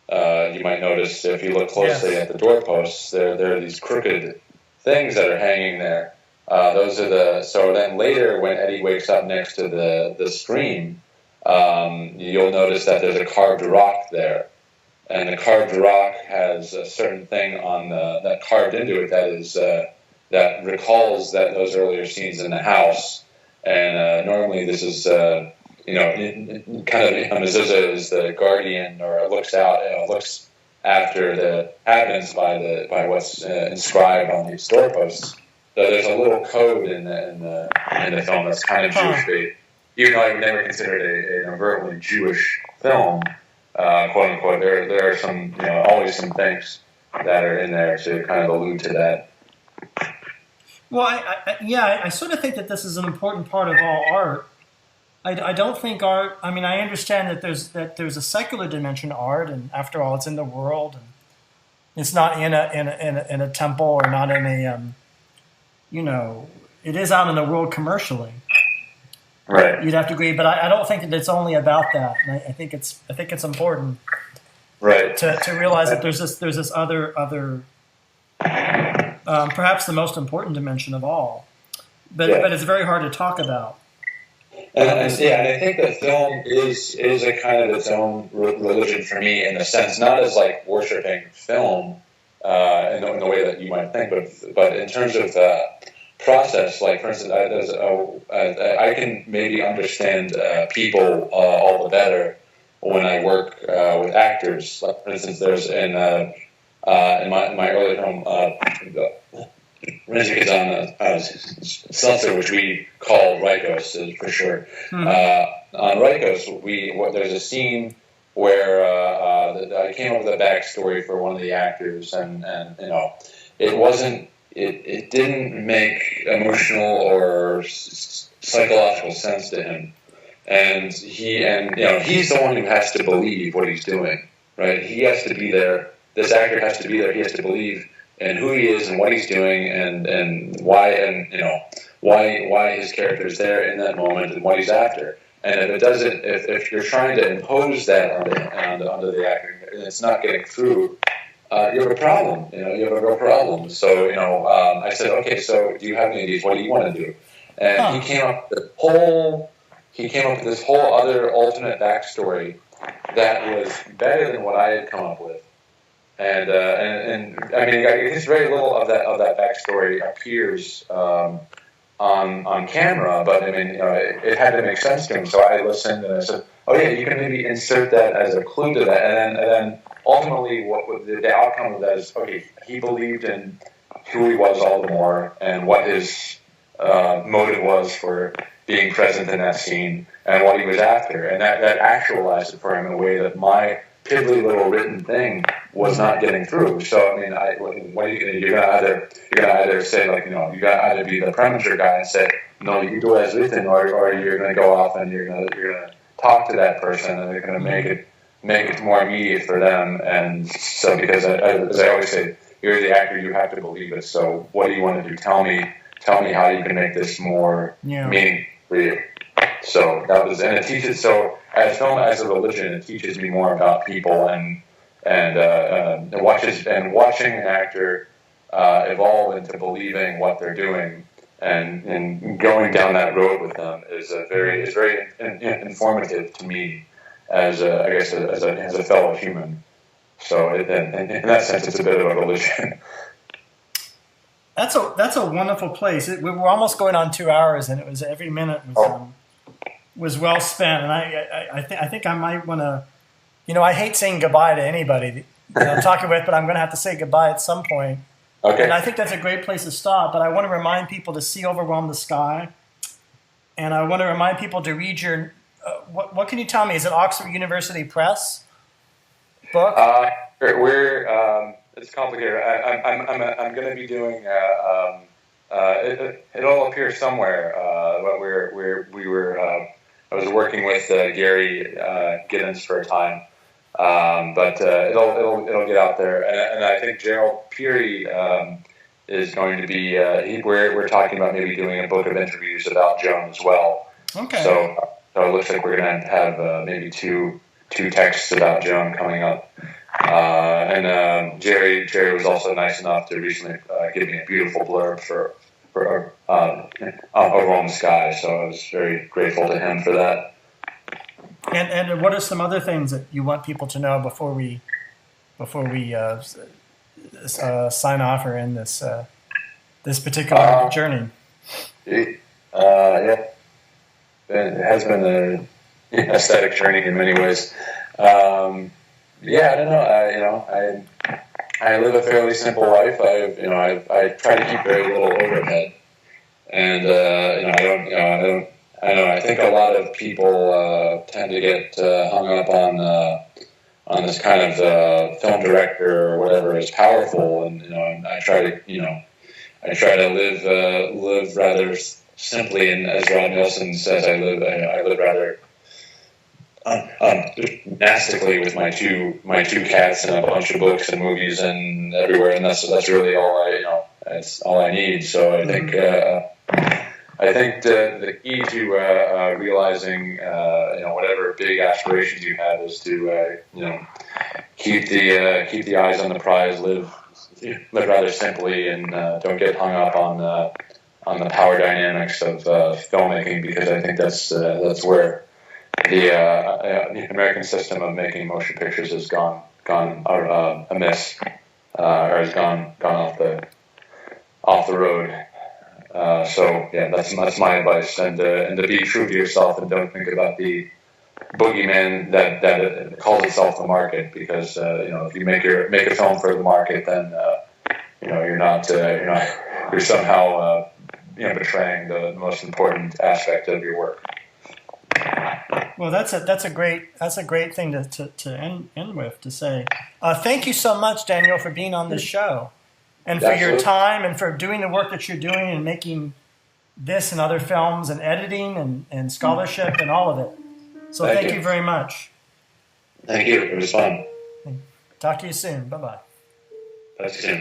You might notice if you look closely at the doorposts, there are these crooked things that are hanging there. So then later when Eddie wakes up next to the stream, you'll notice that there's a carved rock there. And the carved rock has a certain thing on that carved into it that is that recalls those earlier scenes in the house. And normally this is, kind of a mezuzah is the guardian, or looks after the happens by what's inscribed on these doorposts. So there's a little code in the film that's kind of Jewish-based. Even though I would never consider it an overtly Jewish film, quote unquote, there are some, always some things that are in there to kind of allude to that. Well, I sort of think that this is an important part of all art. I don't think art. I mean, I understand that there's a secular dimension to art, and after all, it's in the world, and it's not in a temple, or not in a it is out in the world commercially. Right. You'd have to agree, but I don't think that it's only about that. And I think it's important, right, to realize that there's this other. Perhaps the most important dimension of all, but it's very hard to talk about. And I think that film is a kind of its own religion for me, in a sense, not as like worshiping film in the way that you might think, but in terms of process. Like, for instance, I can maybe understand people all the better when I work with actors. Like, for instance, there's in my early film, music is on Seltzer, which we call Rikos for sure. On Rikos, there's a scene where I came up with a backstory for one of the actors, and it didn't make emotional or psychological sense to him, and he's the one who has to believe what he's doing, right? He has to be there. This actor has to be there. He has to believe in who he is and what he's doing, and why his character is there in that moment and what he's after. And if you're trying to impose that onto the actor, and it's not getting through, you have a problem. You have a real problem. So, I said, okay, so do you have any ideas? What do you want to do? And he came up with this whole other alternate backstory that was better than what I had come up with. And I mean, I guess very little of that backstory appears on camera, but I mean, it had to make sense to him. So I listened and I said, "Oh yeah, you can maybe insert that as a clue to that." And then ultimately, what the outcome of that is, okay, he believed in who he was all the more and what his motive was for being present in that scene and what he was after, and that actualized it for him in a way that my piddly little written thing was not getting through. So I mean, you're gonna either say, like, you gotta either be the preminger guy and say, no, you do as written, or you're gonna go off and you're gonna talk to that person and you're gonna make it more immediate for them. And so, because as I always say, you're the actor, you have to believe it. So what do you want to do? Tell me how you can make this more meaningful for you. So that was, and it teaches. So as film as a religion, it teaches me more about people and watching an actor evolve into believing what they're doing and going down that road with them is very informative to me as a fellow human. So in that sense, it's a bit of a religion. That's a wonderful place. We were almost going on 2 hours, and it was every minute was well spent. And I think I might want to, I hate saying goodbye to anybody that I'm talking with, but I'm going to have to say goodbye at some point. Okay. And I think that's a great place to stop. But I want to remind people to see Overwhelm the Sky, and I want to remind people to read your. What can you tell me? Is it Oxford University Press book? It's complicated. I'm going to be doing. It'll appear somewhere. I was working with Gary Giddens for a time, but it'll get out there. And I think Gerald Peary is going to be. We're talking about maybe doing a book of interviews about Joan as well. Okay. So it looks like we're going to have maybe two texts about Joan coming up. And Jerry was also nice enough to recently give me a beautiful blurb for Overwhelm the Sky, so I was very grateful to him for that. And what are some other things that you want people to know before we sign off or end this particular journey? Yeah, it has been an aesthetic journey in many ways. Yeah, I don't know. I live a fairly simple life. I try to keep very little overhead, and I don't. I think a lot of people tend to get hung up on this kind of film director or whatever is powerful, and I try to live rather simply, and as Rod Nelson says, I live rather gymnastically with my two cats and a bunch of books and movies and everywhere, and that's really all that's all I need. So I think the key to realizing whatever big aspirations you have is to keep the eyes on the prize, live rather simply, and don't get hung up on the power dynamics of filmmaking, because I think that's where the American system of making motion pictures has gone amiss, or has gone off the road. So yeah, that's my advice, and to be true to yourself, and don't think about the boogeyman that calls itself the market, because if you make a film for the market, then you're somehow betraying the most important aspect of your work. Well, that's a great thing to end with, to say. Thank you so much, Daniel, for being on this show, and for your time, and for doing the work that you're doing and making this and other films and editing and scholarship and all of it. So thank you very much. Thank you. It was fun. Talk to you soon. Bye-bye. Talk to you soon.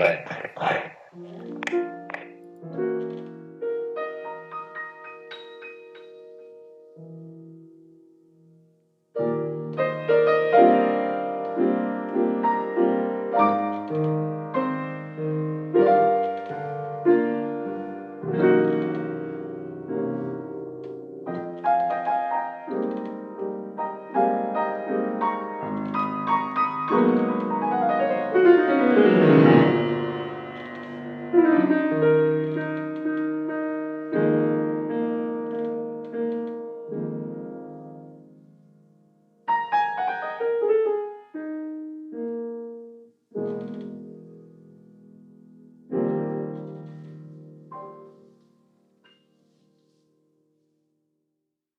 Bye.